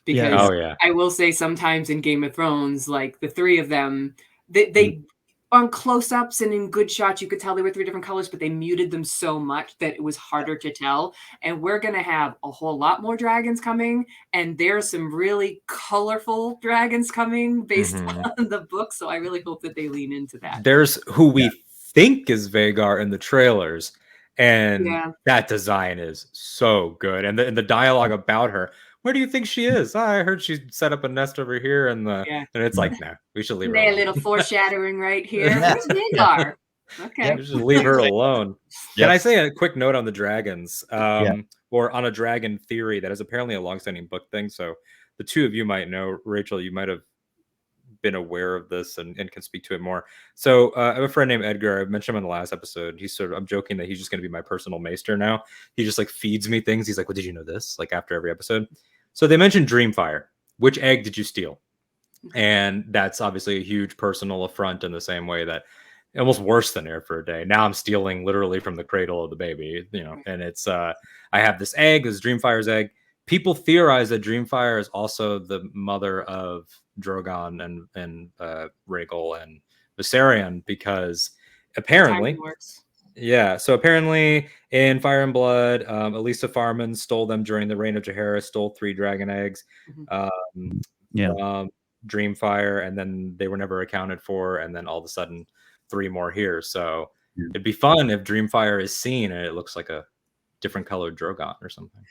Because I will say sometimes in Game of Thrones, like the 3 of them, they on close-ups and in good shots, you could tell they were 3 different colors, but they muted them so much that it was harder to tell. And we're going to have a whole lot more dragons coming, and there's some really colorful dragons coming based on the book. So I really hope that they lean into that. There's who we think is Vhagar in the trailers, and that design is so good. And the dialogue about her. Where do you think she is? I heard she set up a nest over here, and it's like, nah, we should leave her alone. A little foreshadowing right here. Where's Vhagar? Okay. We should leave her alone. Can I say a quick note on the dragons, or on a dragon theory that is apparently a longstanding book thing? So the 2 of you might know. Rachel, you might have been aware of this and can speak to it more. So I have a friend named Edgar. I mentioned him in the last episode. I'm joking that he's just going to be my personal maester now. He just like feeds me things. He's like, well, did you know this? Like after every episode. So they mentioned Dreamfire. Which egg did you steal? And that's obviously a huge personal affront in the same way that almost worse than Air for a Day. Now I'm stealing literally from the cradle of the baby, you know, and it's, I have this egg, this Dreamfire's egg. People theorize that Dreamfire is also the mother of Drogon and Rhaegal and Viserion, because apparently, so apparently in Fire and Blood, Elisa Farman stole them during the reign of Jaehaerys, stole 3 dragon eggs, Dreamfire, and then they were never accounted for, and then all of a sudden 3 more here. So it'd be fun if Dreamfire is seen and it looks like a different colored Drogon or something.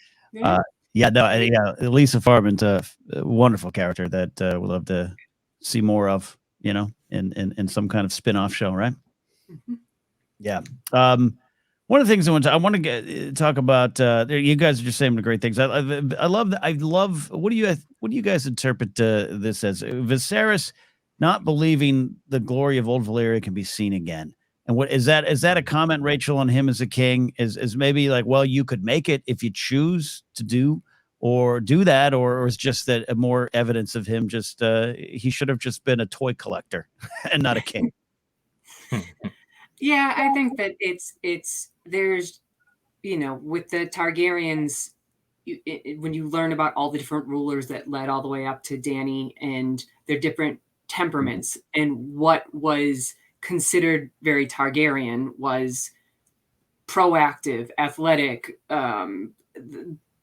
Elisa Farman's a wonderful character that we'll love to see more of, you know, in some kind of spin-off show, right? One of the things I want to talk about, you guys are just saying great things. I love. What do you guys interpret this as? Viserys not believing the glory of old Valyria can be seen again. And what is that? Is that a comment, Rachel, on him as a king? Is maybe like, well, you could make it if you choose to do that, or is just that more evidence of him just he should have just been a toy collector and not a king? Yeah, I think that there's, you know, with the Targaryens, when you learn about all the different rulers that led all the way up to Dany and their different temperaments, and what was considered very Targaryen was proactive, athletic,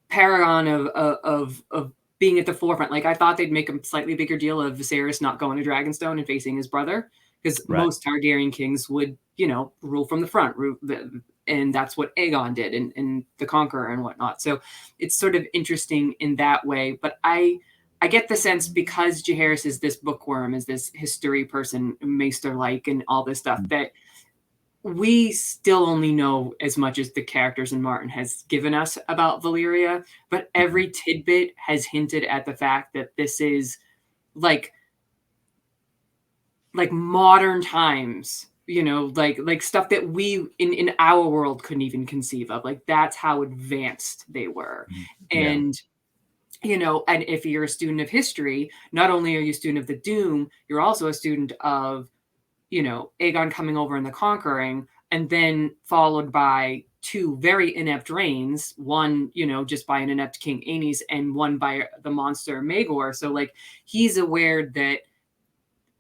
paragon of being at the forefront. Like I thought they'd make a slightly bigger deal of Viserys not going to Dragonstone and facing his brother, because most Targaryen kings would, you know, rule from the front, and that's what Aegon did, and the Conqueror and whatnot. So it's sort of interesting in that way. But I I get the sense because Jaehaerys is this bookworm, is this history person, maester-like, and all this stuff, that we still only know as much as the characters and Martin has given us about Valyria, but every tidbit has hinted at the fact that this is like modern times, you know, like stuff that we in our world couldn't even conceive of. Like that's how advanced they were. And you know, and if you're a student of history, not only are you a student of the Doom, you're also a student of, you know, Aegon coming over and the Conquering, and then followed by two very inept reigns, one, you know, just by an inept King Aenys and one by the monster Maegor. So like he's aware that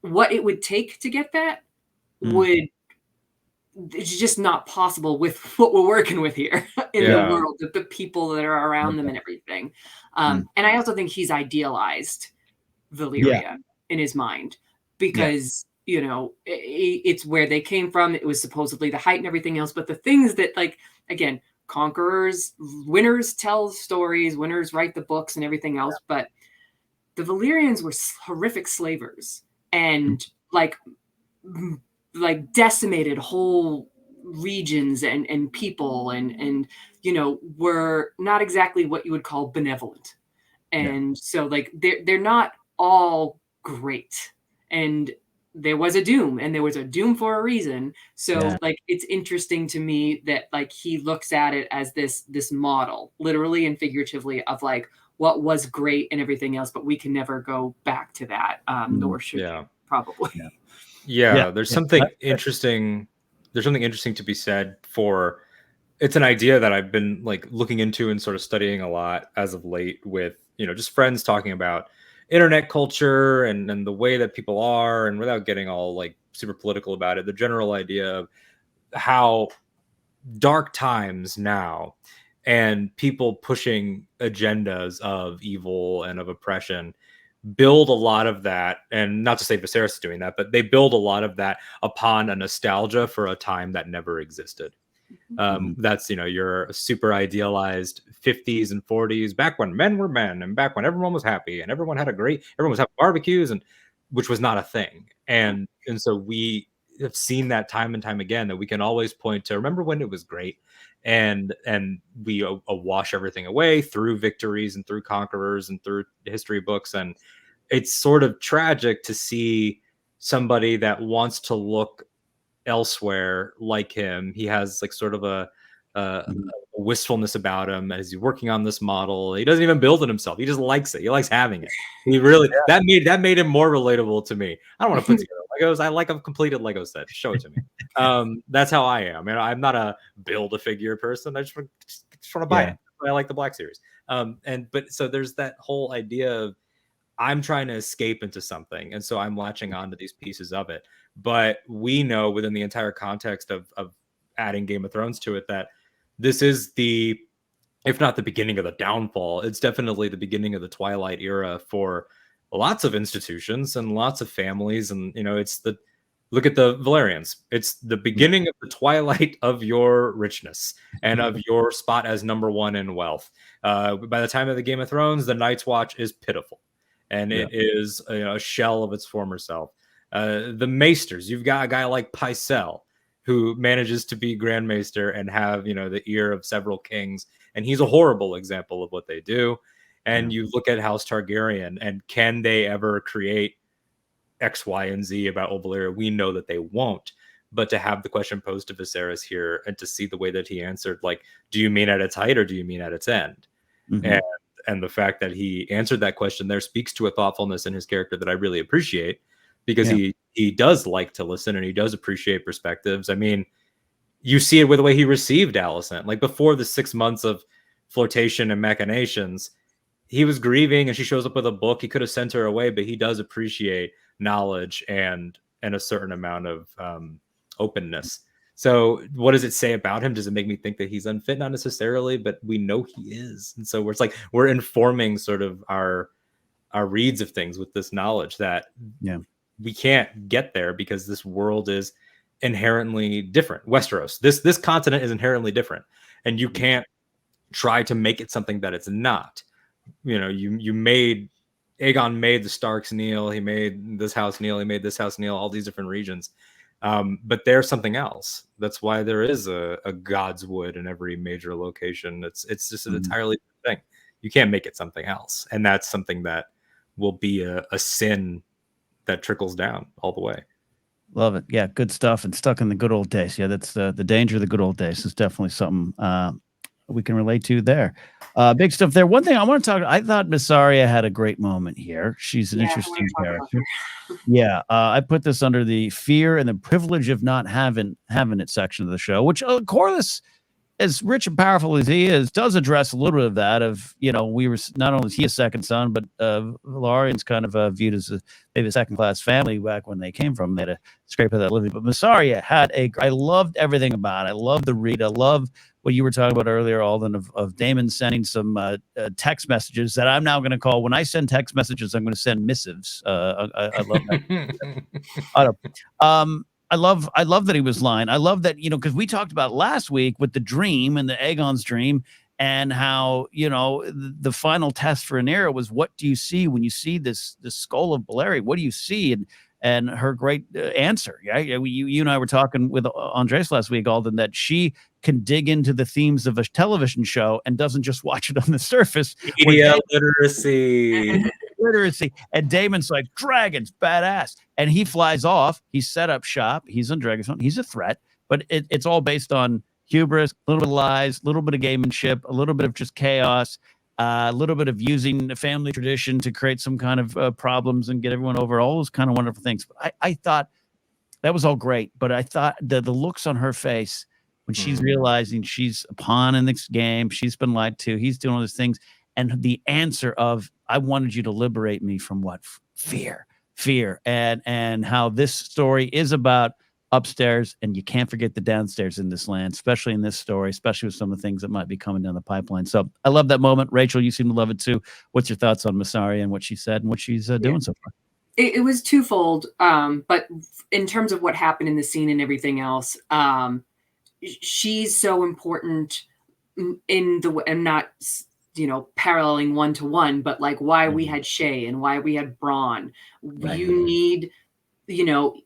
what it would take to get that would, it's just not possible with what we're working with here in the world, the people that are around them and everything. And I also think he's idealized Valyria in his mind because, you know, it's where they came from. It was supposedly the height and everything else. But the things that, like, again, conquerors, winners tell stories, winners write the books and everything else. But the Valyrians were horrific slavers and like decimated whole regions and people and you know, were not exactly what you would call benevolent. And so like they're not all great. And there was a doom, and there was a doom for a reason. So like it's interesting to me that like he looks at it as this model, literally and figuratively, of like what was great and everything else, but we can never go back to that, nor should we, probably. There's something interesting. There's something interesting to be said for. It's an idea that I've been like looking into and sort of studying a lot as of late with, you know, just friends talking about internet culture and the way that people are, and without getting all like super political about it, the general idea of how dark times now and people pushing agendas of evil and of oppression build a lot of that, and not to say Viserys is doing that, but they build a lot of that upon a nostalgia for a time that never existed. That's, you know, your super idealized 50s and 40s, back when men were men and back when everyone was happy and everyone was having barbecues, and which was not a thing. And so we have seen that time and time again, that we can always point to, remember when it was great, and we wash everything away through victories and through conquerors and through history books. And it's sort of tragic to see somebody that wants to look elsewhere like him. He has like sort of a wistfulness about him as he's working on this model. He doesn't even build it himself. He just likes it. He likes having it. He really that made him more relatable to me. I don't want to put together Legos. I like a completed Lego set. Show it to me. That's how I am. And I'm not a build a figure person. I just want to buy it. I like the Black Series. But so there's that whole idea of I'm trying to escape into something, and so I'm latching on to these pieces of it. But we know within the entire context of adding Game of Thrones to it that this is the, if not the beginning of the downfall, it's definitely the beginning of the Twilight era for lots of institutions and lots of families. And, you know, it's the, look at the Valerians. It's the beginning of the twilight of your richness and of your spot as number one in wealth. By the time of the Game of Thrones, the Night's Watch is pitiful. And it is a shell of its former self. The Maesters, you've got a guy like Pycelle, who manages to be Grand Maester and have, you know, the ear of several kings. And he's a horrible example of what they do. And you look at House Targaryen, and can they ever create X, Y, and Z about Old Valyria? We know that they won't. But to have the question posed to Viserys here and to see the way that he answered, like, do you mean at its height or do you mean at its end? And the fact that he answered that question there speaks to a thoughtfulness in his character that I really appreciate, because he does like to listen and he does appreciate perspectives. I mean, you see it with the way he received Alicent. Like before the 6 months of flirtation and machinations, he was grieving and she shows up with a book. He could have sent her away, but he does appreciate knowledge and a certain amount of openness. So what does it say about him? Does it make me think that he's unfit? Not necessarily, but we know he is. And so it's like we're informing sort of our reads of things with this knowledge that we can't get there because this world is inherently different. Westeros, this continent is inherently different, and you can't try to make it something that it's not. You know, you made Aegon made the Starks kneel, he made this house kneel, he made this house kneel, all these different regions. But there's something else. That's why there is a God's Wood in every major location. It's just an entirely different thing. You can't make it something else. And that's something that will be a sin that trickles down all the way. Love it. Yeah, good stuff. And stuck in the good old days. Yeah, that's the danger of the good old days is definitely something we can relate to there. Big stuff there. One thing I want to talk, I thought Miss Arya had a great moment here. She's an interesting character. Yeah, I put this under the fear and the privilege of not having it section of the show, which Corlys, as rich and powerful as he is, does address a little bit of that. Of we were not only is he a second son, but Valarian's kind of viewed as maybe a second class family back when they came from. They had a scrape of that living. But Miss Arya had I loved everything about it. I love the read. I love what you were talking about earlier, Alden, of Daemon sending some text messages that I'm now going to call, when I send text messages, I'm going to send missives. I love that. I love that he was lying. I love that, because we talked about last week with the dream and the Aegon's dream and how, the final test for Rhaenyra was, what do you see when you see this skull of Valyria? What do you see? And her great answer. Yeah, you and I were talking with Andres last week, Alden, that she can dig into the themes of a television show and doesn't just watch it on the surface. Media literacy. And Daemon's like, dragons, badass. And he flies off. He set up shop. He's on Dragonstone. He's a threat, but it's all based on hubris, a little bit of lies, a little bit of gamemanship, a little bit of just chaos, a little bit of using the family tradition to create some kind of problems and get everyone over, all those kind of wonderful things. But I thought that was all great. But I thought the looks on her face when she's realizing she's a pawn in this game, she's been lied to, he's doing all these things. And the answer of, I wanted you to liberate me from what? Fear. And how this story is about upstairs, and you can't forget the downstairs in this land, especially in this story, especially with some of the things that might be coming down the pipeline. So I love that moment. Rachel, you seem to love it too. What's your thoughts on Miss Arya and what she said and what she's doing so far? It was twofold, but in terms of what happened in the scene and everything else, she's so important in the, and not, paralleling one-to-one, but like why we had Shay and why we had Bronn. Right. You need,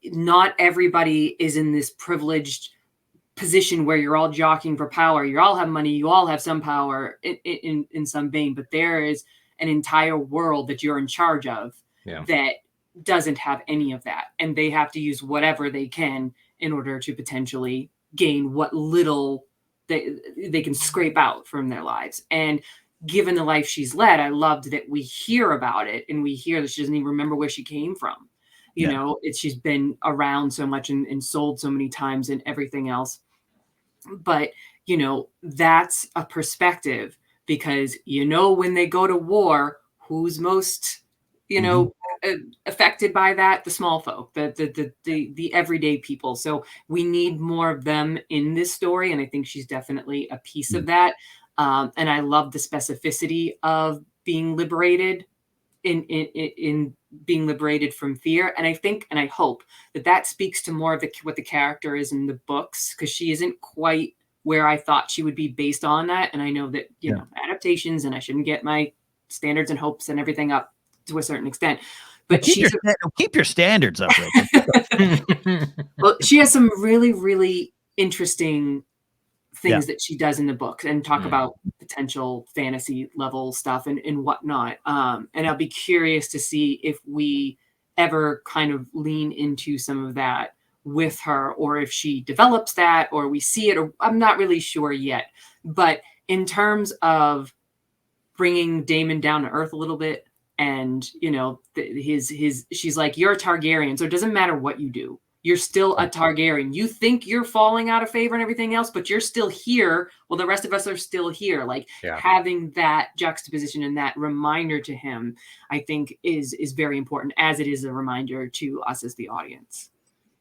not everybody is in this privileged position where you're all jockeying for power. You all have money. You all have some power in some vein, but there is an entire world that you're in charge of that doesn't have any of that. And they have to use whatever they can in order to potentially gain what little they can scrape out from their lives. And given the life she's led, I loved that we hear about it, and we hear that she doesn't even remember where she came from. She's been around so much and sold so many times and everything else. But, that's a perspective, because, when they go to war, who's most, affected by that? The small folk, the everyday people. So we need more of them in this story. And I think she's definitely a piece of that. And I love the specificity of being liberated in being liberated from fear. And I think, and I hope that speaks to more of what the character is in the books, because she isn't quite where I thought she would be based on that. And I know that, adaptations, and I shouldn't get my standards and hopes and everything up to a certain extent, but keep your standards up. Well, she has some really, really interesting things that she does in the book, and talk about potential fantasy level stuff and whatnot. And I'll be curious to see if we ever kind of lean into some of that with her, or if she develops that, or we see it, or I'm not really sure yet. But in terms of bringing Daemon down to earth a little bit, and, she's like, you're a Targaryen, so it doesn't matter what you do. You're still a Targaryen. You think you're falling out of favor and everything else, but you're still here. Well, the rest of us are still here. Like having that juxtaposition and that reminder to him, I think is very important, as it is a reminder to us as the audience.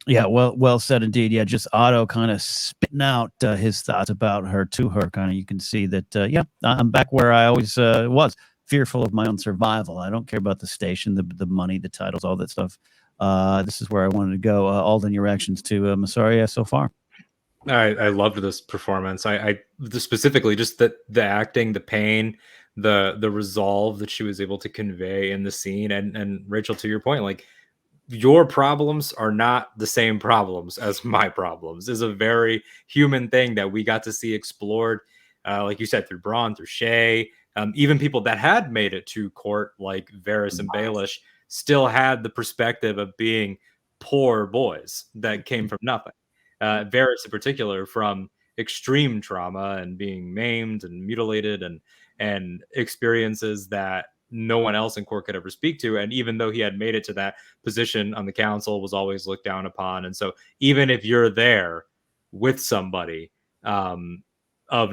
Yeah, well said indeed. Yeah, just Otto kind of spitting out his thoughts about her to her. Kind of, you can see that. I'm back where I always was, fearful of my own survival. I don't care about the station, the money, the titles, all that stuff. This is where I wanted to go. Alden, your reactions to Miss Arya so far? I loved this performance. I specifically just the acting, the pain, the resolve that she was able to convey in the scene. And Rachel, to your point, like, your problems are not the same problems as my problems is a very human thing that we got to see explored, like you said, through Braun, through Shay, even people that had made it to court like Varys and Baelish still had the perspective of being poor boys that came from nothing. Varys in particular from extreme trauma and being maimed and mutilated and experiences that no one else in court could ever speak to. And even though he had made it to that position on the council, was always looked down upon. And so even if you're there with somebody of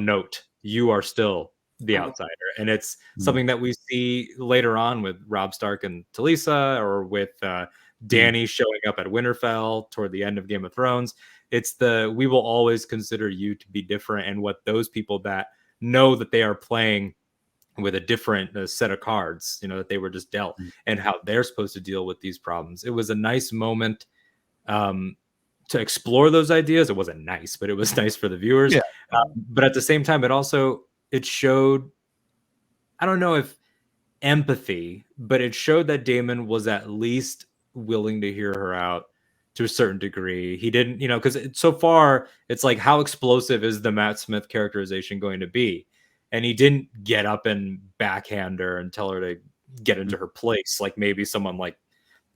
note, you are still the outsider. And it's something that we see later on with Robb Stark and Talisa, or with Dany showing up at Winterfell toward the end of Game of Thrones. It's we will always consider you to be different. And what those people that know that they are playing with a different set of cards, that they were just dealt, and how they're supposed to deal with these problems. It was a nice moment to explore those ideas. It wasn't nice, but it was nice for the viewers. Yeah. But at the same time, it showed, I don't know if empathy, but it showed that Daemon was at least willing to hear her out to a certain degree. He didn't, because so far it's like, how explosive is the Matt Smith characterization going to be? And he didn't get up and backhand her and tell her to get into her place like maybe someone like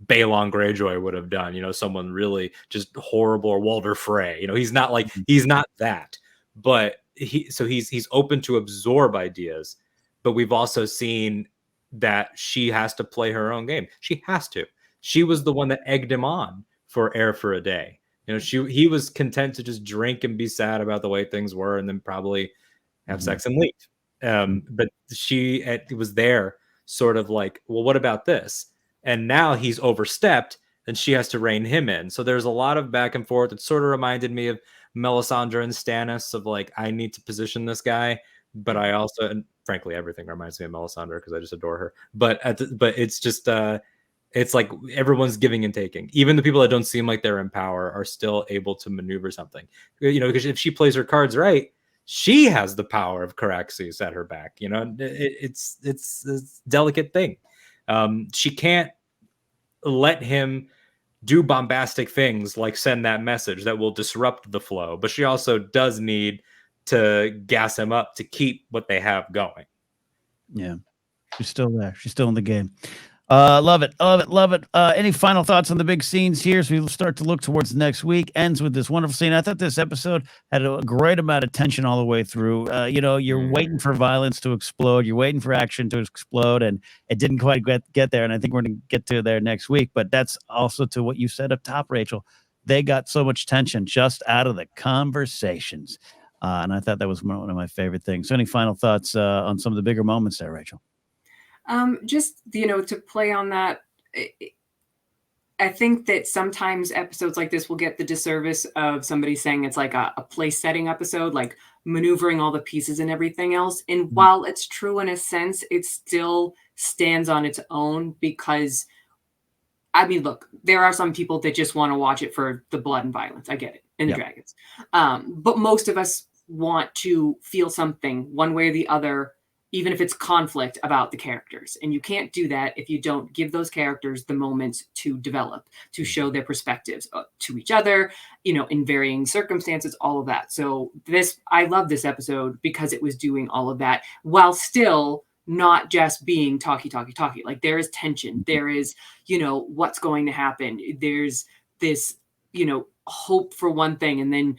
Balon Greyjoy would have done, someone really just horrible, or Walder Frey. He's not that. But he's open to absorb ideas. But we've also seen that she has to play her own game. She has to. She was the one that egged him on for Air for a Day. He was content to just drink and be sad about the way things were, and then probably have sex and leave. But it was there sort of like, well, what about this? And now he's overstepped and she has to rein him in. So there's a lot of back and forth. It sort of reminded me of Melisandre and Stannis, of like, I need to position this guy, but I also, and frankly, everything reminds me of Melisandre because I just adore her. But it's just, it's like everyone's giving and taking. Even the people that don't seem like they're in power are still able to maneuver something, because if she plays her cards right, she has the power of Caraxes at her back. It's a delicate thing. She can't let him do bombastic things like send that message that will disrupt the flow, but she also does need to gas him up to keep what they have going. Yeah, she's still there. She's still in the game. Love it. Any final thoughts on the big scenes here as we start to look towards next week? Ends with this wonderful scene. I thought this episode had a great amount of tension all the way through. You're waiting for violence to explode. You're waiting for action to explode, and it didn't quite get there. And I think we're going to get to there next week. But that's also to what you said up top, Rachel. They got so much tension just out of the conversations. And I thought that was one of my favorite things. So any final thoughts on some of the bigger moments there, Rachel? Just, to play on that, I think that sometimes episodes like this will get the disservice of somebody saying it's like a place setting episode, like maneuvering all the pieces and everything else. And while it's true in a sense, it still stands on its own because, I mean, look, there are some people that just want to watch it for the blood and violence. I get it. And the dragons. But most of us want to feel something one way or the other, even if it's conflict about the characters. And you can't do that if you don't give those characters the moments to develop, to show their perspectives to each other, in varying circumstances, all of that. So I love this episode because it was doing all of that while still not just being talky. Like there is tension. There is, what's going to happen. There's this, hope for one thing, and then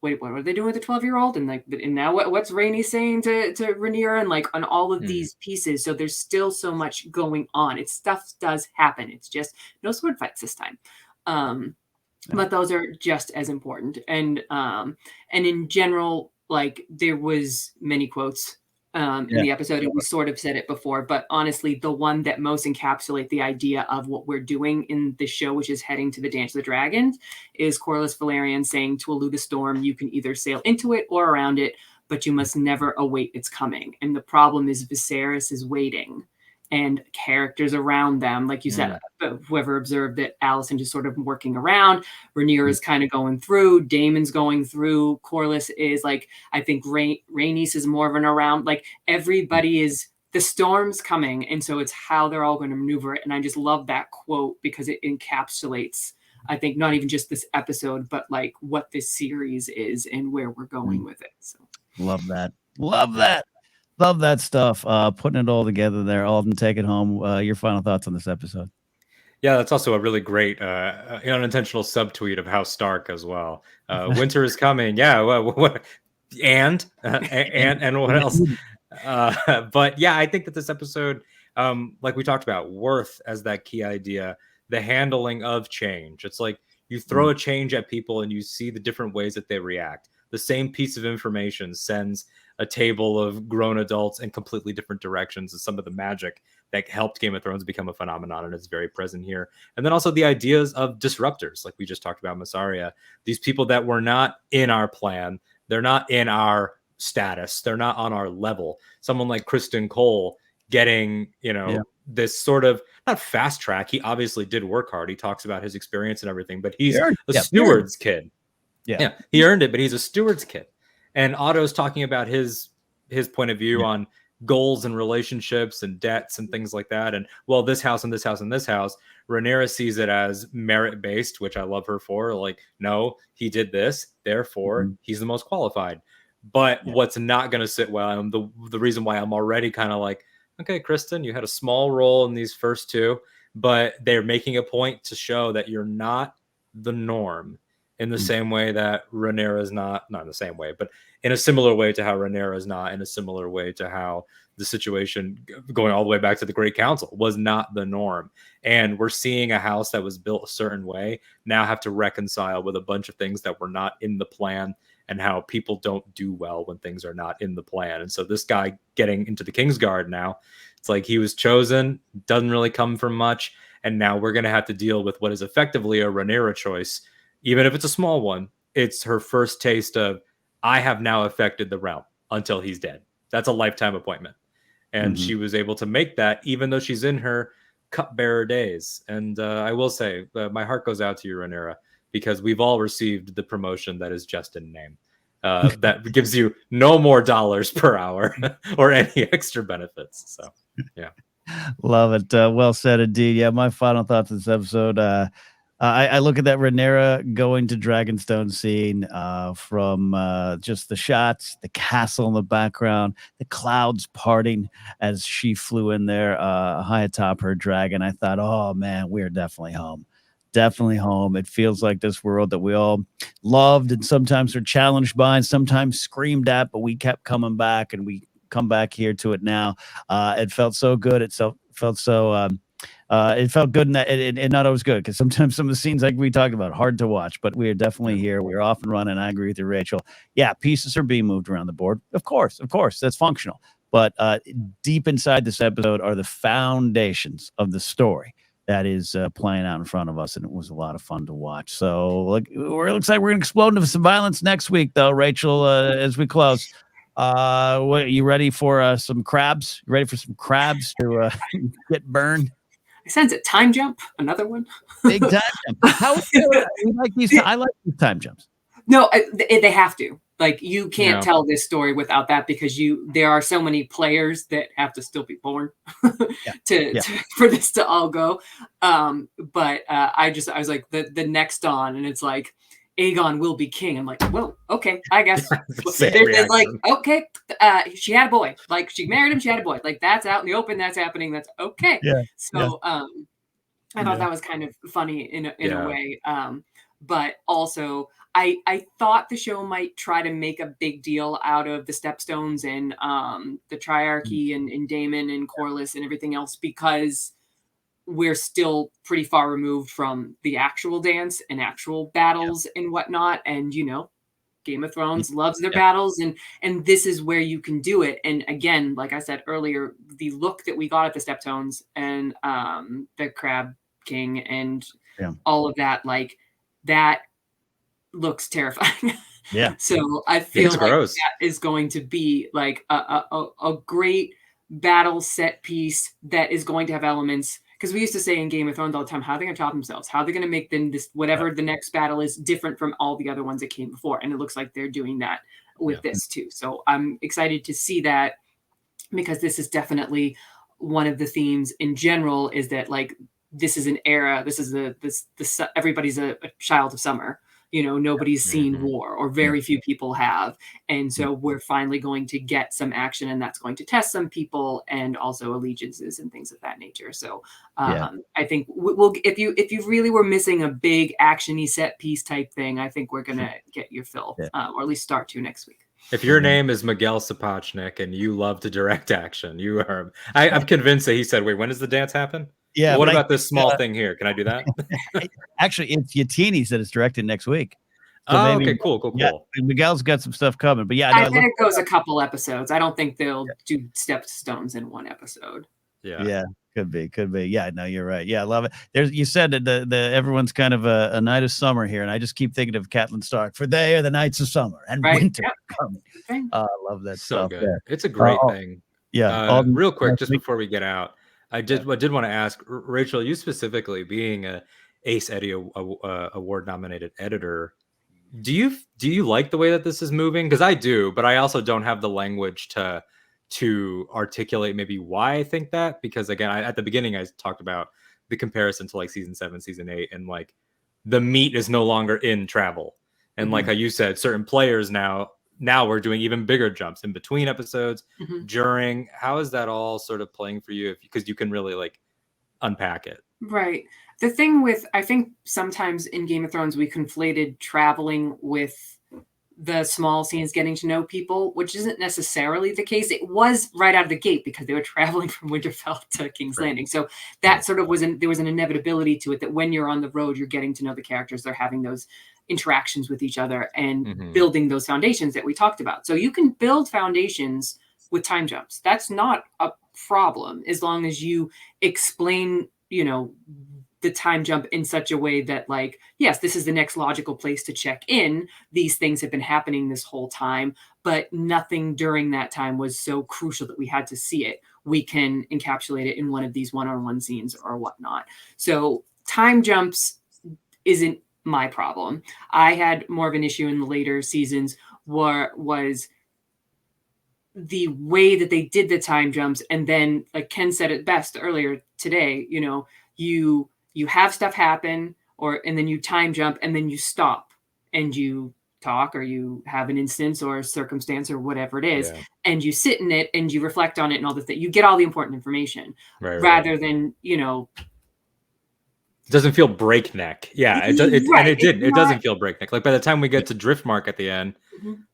wait, what are they doing with the 12-year-old, and now what's Rainey saying to Rhaenyra, and like on all of these pieces. So there's still so much going on. Stuff does happen. It's just no sword fights this time, but those are just as important. And in general, like there was many quotes in the episode, and we sort of said it before, but honestly, the one that most encapsulate the idea of what we're doing in the show, which is heading to the Dance of the Dragons, is Corlys Velaryon saying, to elude a storm, you can either sail into it or around it, but you must never await its coming. And the problem is Viserys is waiting. and characters around them. Like you said, whoever observed that Allison just sort of working around, Rhaenyra's kind of going through, Daemon's going through, Corlys is like, I think Rhaenys is more of an around, like everybody is, the storm's coming. And so it's how they're all going to maneuver it. And I just love that quote because it encapsulates, I think, not even just this episode, but like what this series is and where we're going with it. So love that. Love that. Love that stuff. Putting it all together there. Alden, take it home. Your final thoughts on this episode. Yeah, that's also a really great unintentional subtweet of House Stark as well. Winter is coming. Yeah, what and what else? But yeah, I think that this episode, like we talked about, worth as that key idea, the handling of change. It's like you throw a change at people and you see the different ways that they react. The same piece of information sends a table of grown adults in completely different directions, and some of the magic that helped Game of Thrones become a phenomenon, and it's very present here. And then also the ideas of disruptors, like we just talked about Massaria, these people that were not in our plan, they're not in our status, they're not on our level. Someone like Kristen Cole getting, this sort of not fast track. He obviously did work hard. He talks about his experience and everything, but he's a steward's kid. Yeah, he earned it, but he's a steward's kid. And Otto's talking about his point of view on goals and relationships and debts and things like that. And well, this house and this house and this house, Rhaenyra sees it as merit based, which I love her for. Like, no, he did this, therefore he's the most qualified. But what's not going to sit well, and the reason why I'm already kind of like, okay, Kristen, you had a small role in these first two, but they're making a point to show that you're not the norm in the same way that Rhaenyra is not in the same way, but in a similar way to how Rhaenyra is not, in a similar way to how the situation going all the way back to the Great Council was not the norm. And we're seeing a house that was built a certain way now have to reconcile with a bunch of things that were not in the plan, and how people don't do well when things are not in the plan. And so this guy getting into the Kingsguard now, it's like he was chosen, doesn't really come from much. And now we're going to have to deal with what is effectively a Rhaenyra choice. Even if it's a small one, it's her first taste of, I have now affected the realm until he's dead. That's a lifetime appointment. And she was able to make that, even though she's in her cupbearer days. And I will say, my heart goes out to you, Rhaenyra, because we've all received the promotion that is just in name. That gives you no more dollars per hour or any extra benefits. So, yeah. Love it. Well said, indeed. Yeah, my final thoughts on this episode. I look at that Rhaenyra going to Dragonstone scene from just the shots, the castle in the background, the clouds parting as she flew in there high atop her dragon. I thought, oh, man, we're definitely home. Definitely home. It feels like this world that we all loved and sometimes are challenged by and sometimes screamed at, but we kept coming back, and we come back here to it now. It felt so good. It felt so... it felt good, and not always good, because sometimes some of the scenes, like we talked about, hard to watch, but we are definitely here. We're off and running. I agree with you, Rachel. Yeah, pieces are being moved around the board. Of course, that's functional. But deep inside this episode are the foundations of the story that is playing out in front of us, and it was a lot of fun to watch. So it looks like we're going to explode into some violence next week, though, Rachel, as we close. You ready for some crabs? You ready for some crabs to get burned? I sense it. Time jump, another one. Big time jump. How you like these? I like these time jumps. No, they have to. Like, you can't tell this story without that, because there are so many players that have to still be born for this to all go. But I was like, the next on, and it's like, Aegon will be king. I'm like, whoa, okay, I guess. There's like, okay, she had a boy. Like, she married him, she had a boy. Like, that's out in the open, that's happening, that's okay. Yeah. So I thought that was kind of funny in a way. But also, I thought the show might try to make a big deal out of the Stepstones and the Triarchy and Daemon and Corlys and everything else, because we're still pretty far removed from the actual dance and actual battles and whatnot. And, Game of Thrones loves their battles, and this is where you can do it. And again, like I said earlier, the look that we got at the Stepstones and the Crab King and all of that, like, that looks terrifying. Yeah. So I feel like that is going to be like a great battle set piece that is going to have elements. Because we used to say in Game of Thrones all the time, how are they going to top themselves? How are they going to make them this, whatever the next battle is, different from all the other ones that came before? And it looks like they're doing that with this too. So I'm excited to see that, because this is definitely one of the themes in general, is that like, this is an era, this is everybody's a child of summer. You know, nobody's seen war, or very few people have. And so we're finally going to get some action, and that's going to test some people, and also allegiances and things of that nature. So I think we'll, if you really were missing a big action-y set piece type thing, I think we're going to get your fill, or at least start to next week. If your name is Miguel Sapochnik and you love to direct action, you are. I'm convinced that he said, "Wait, when does the dance happen?" Yeah. What about this small thing here? Can I do that? Actually, it's Yatini that is directed next week. So maybe, okay, cool. Yeah, Miguel's got some stuff coming, but yeah, I bet it goes a couple episodes. I don't think they'll do stepstones in one episode. Yeah. Could be. Yeah, no, you're right. Yeah, I love it. You said that the everyone's kind of a night of summer here, and I just keep thinking of Catelyn Stark. For they are the nights of summer and winter coming. I love that stuff. Good. It's a great thing. Yeah. Real quick, just before we get out, I did want to ask Rachel, you specifically being a Ace Eddie Award nominated editor. Do you like the way that this is moving? Because I do, but I also don't have the language to articulate maybe why I think that. Because again, at the beginning I talked about the comparison to like season 7, season 8, and like the meat is no longer in travel. And like how you said, certain players now we're doing even bigger jumps in between episodes, during. How is that all sort of playing for you? Because you can really like unpack it. Right. The thing with, I think sometimes in Game of Thrones, we conflated traveling with the small scenes, getting to know people, which isn't necessarily the case. It was right out of the gate because they were traveling from Winterfell to King's Landing. So that sort of there was an inevitability to it, that when you're on the road, you're getting to know the characters. They're having those interactions with each other and building those foundations that we talked about. So you can build foundations with time jumps. That's not a problem, as long as you explain, the time jump in such a way that, like, yes, this is the next logical place to check in. These things have been happening this whole time, but nothing during that time was so crucial that we had to see it. We can encapsulate it in one of these one-on-one scenes or whatnot. So time jumps isn't my problem. I had more of an issue in the later seasons was the way that they did the time jumps. And then, like Ken said it best earlier today, you have stuff happen, and then you time jump, and then you stop and you talk, or you have an instance or a circumstance or whatever it is, and you sit in it and you reflect on it and all this, that you get all the important information rather than, it doesn't feel breakneck. Yeah, it doesn't feel breakneck. Like by the time we get to Driftmark at the end,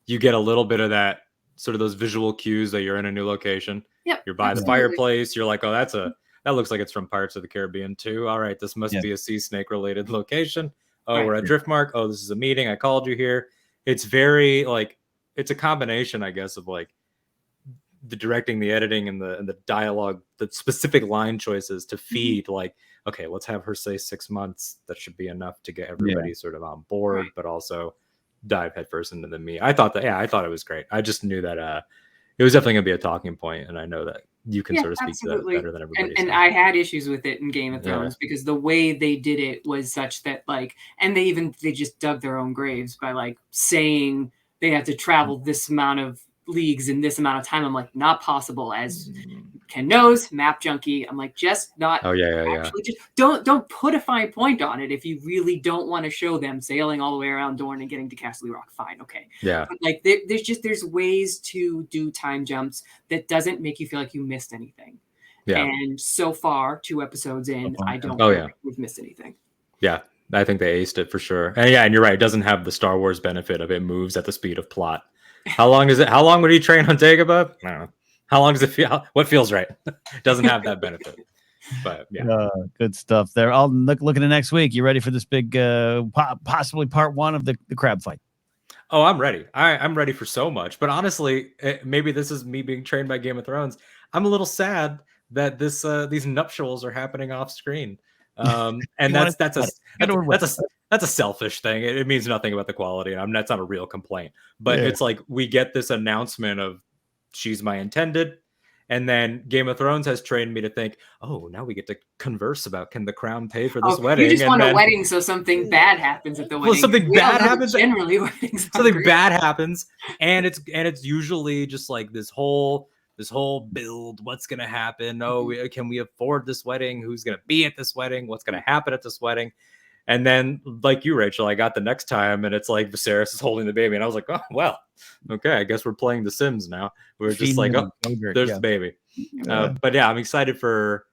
you get a little bit of that, sort of those visual cues that you're in a new location. Yep, you're by the fireplace. You're like, oh, that looks like it's from Pirates of the Caribbean too. All right, this must be a sea snake related location. Oh, we're at Driftmark. Oh, this is a meeting. I called you here. It's very like, it's a combination, I guess, of like the directing, the editing, and the dialogue, the specific line choices to feed like, okay, let's have her say 6 months. That should be enough to get everybody sort of on board, but also dive headfirst into the meat. I thought it was great. I just knew that it was definitely gonna be a talking point, and I know that you can sort of speak to that better than everybody. And I had issues with it in Game of Thrones because the way they did it was such that, like, and they just dug their own graves by like saying they had to travel this amount of leagues in this amount of time. I'm like, not possible. As Ken knows, map junkie. I'm like, just not. Just don't put a fine point on it if you really don't want to show them sailing all the way around Dorne and getting to Casterly Rock. Fine, okay. Yeah. But like, there's ways to do time jumps that doesn't make you feel like you missed anything. Yeah. And so far, 2 episodes in, I don't feel like we've missed anything. Yeah. I think they aced it for sure. And and you're right. It doesn't have the Star Wars benefit of it moves at the speed of plot. How long would he train on Dagobah? I don't know. How long does it feel? What feels right? Doesn't have that benefit. But good stuff there. I'll look into next week. You ready for this big, possibly part 1 of the crab fight? Oh, I'm ready. I'm ready for so much. But honestly, maybe this is me being trained by Game of Thrones. I'm a little sad that these nuptials are happening off screen. And that's a selfish thing. It means nothing about the quality. That's not a real complaint. But it's like we get this announcement of she's my intended, And then Game of Thrones has trained me to think, oh, now we get to converse about, can the crown pay for this wedding? You just want a wedding so something bad happens at the wedding. Well, something bad happens. Generally, weddings something bad happens, and it's usually just like this whole build. What's gonna happen? Oh, can we afford this wedding? Who's gonna be at this wedding? What's gonna happen at this wedding? And then, like you, Rachel, I got the next time, and it's like Viserys is holding the baby, and I was like, oh well, okay, I guess we're playing The Sims now. We're just like, oh, there's the baby. But yeah, I'm excited for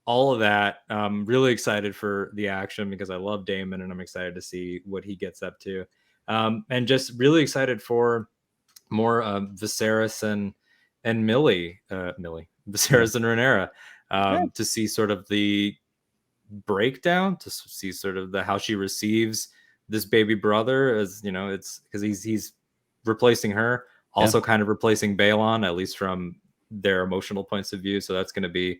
all of that. Really excited for the action because I love Daemon, and I'm excited to see what he gets up to. And just really excited for more Viserys and Millie, Viserys and Rhaenyra, to see sort of the breakdown, to see sort of how she receives this baby brother, as you know, it's because he's replacing her, also kind of replacing Balon, at least from their emotional points of view. So that's going to be,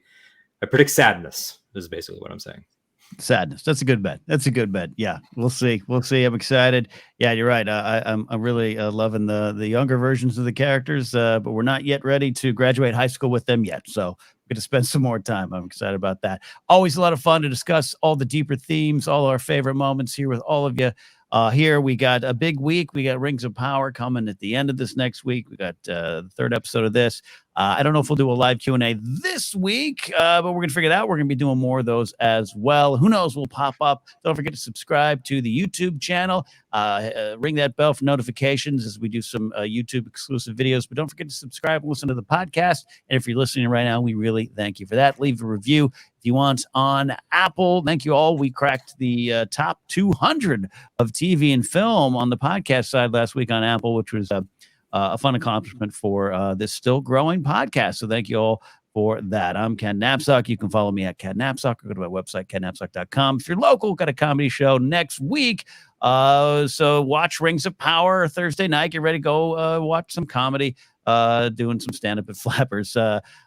I predict sadness is basically what I'm saying. Sadness. That's a good bet. Yeah, we'll see. I'm excited. Yeah, you're right. I'm really loving the younger versions of the characters, but we're not yet ready to graduate high school with them yet. So we're going to spend some more time. I'm excited about that. Always a lot of fun to discuss all the deeper themes, all our favorite moments here with all of you. Here we got a big week. We got Rings of Power coming at the end of this next week. We got the third episode of this. I don't know if we'll do a live Q&A this week, but we're going to figure it out. We're going to be doing more of those as well. Who knows? We'll pop up. Don't forget to subscribe to the YouTube channel. Ring that bell for notifications as we do some YouTube exclusive videos. But don't forget to subscribe and listen to the podcast. And if you're listening right now, we really thank you for that. Leave a review if you want on Apple. Thank you all. We cracked the top 200 of TV and film on the podcast side last week on Apple, which was a fun accomplishment for this still growing podcast. So thank you all for that. I'm Ken Napzok. You can follow me at Ken Napzok or go to my website, kennapzok.com. If you're local, got a comedy show next week. So watch Rings of Power Thursday night. Get ready to go watch some comedy, doing some stand-up at Flappers,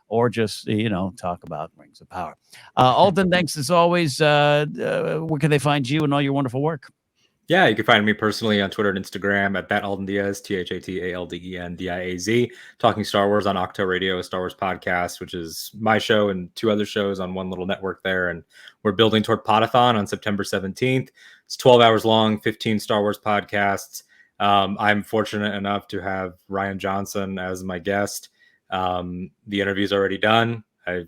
or just, talk about Rings of Power. Alden, thanks as always. Where can they find you and all your wonderful work? Yeah, you can find me personally on Twitter and Instagram at that Alden Diaz, ThatAldenDiaz, talking Star Wars on Octo Radio, a Star Wars podcast, which is my show and two other shows on one little network there. And we're building toward Podathon on September 17th. It's 12 hours long, 15 Star Wars podcasts. I'm fortunate enough to have Ryan Johnson as my guest. The interview's already done. I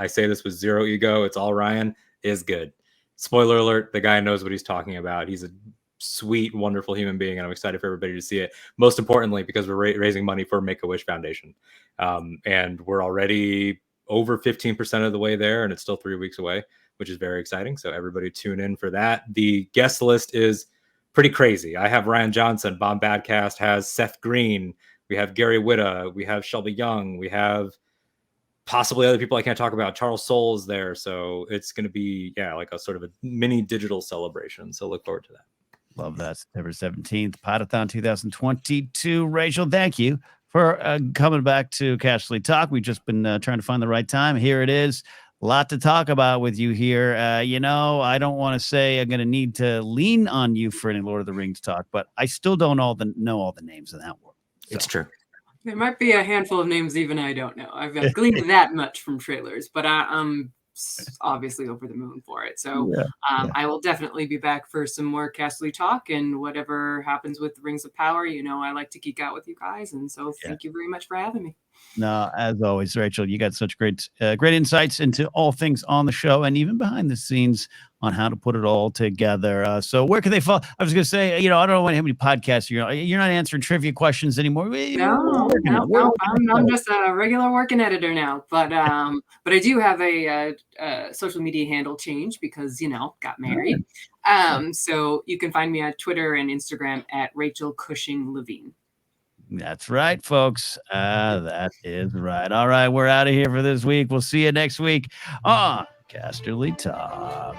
say this with zero ego. It's all Ryan is good. Spoiler alert, the guy knows what he's talking about. He's a sweet, wonderful human being, and I'm excited for everybody to see it. Most importantly, because we're raising money for Make-A-Wish Foundation. And we're already over 15% of the way there, and it's still 3 weeks away, which is very exciting. So everybody tune in for that. The guest list is pretty crazy. I have Ryan Johnson. Bomb Badcast has Seth Green. We have Gary Whitta. We have Shelby Young. We have possibly other people I can't talk about. Charles Soule is there. So it's going to be, like a sort of a mini digital celebration. So look forward to that. Love that. September 17th, Podathon 2022. Rachel, thank you for coming back to Casterly Talk. We've just been trying to find the right time. Here it is. A lot to talk about with you here. I don't want to say I'm going to need to lean on you for any Lord of the Rings talk, but I still don't know all the names in that world. So. It's true. There might be a handful of names even I don't know. I've gleaned that much from trailers, but I'm obviously over the moon for it. So I will definitely be back for some more Casterly Talk, and whatever happens with Rings of Power, I like to geek out with you guys. And so thank you very much for having me. No, as always, Rachel, you got such great insights into all things on the show and even behind the scenes on how to put it all together. So where can they follow? I was going to say, I don't know how many podcasts you're not answering trivia questions anymore. No, I'm just a regular working editor now. But I do have a social media handle change because, got married. So you can find me on Twitter and Instagram at Rachel Cushing Levine. That's right, folks. That is right. All right, we're out of here for this week. We'll see you next week on Casterly Talk.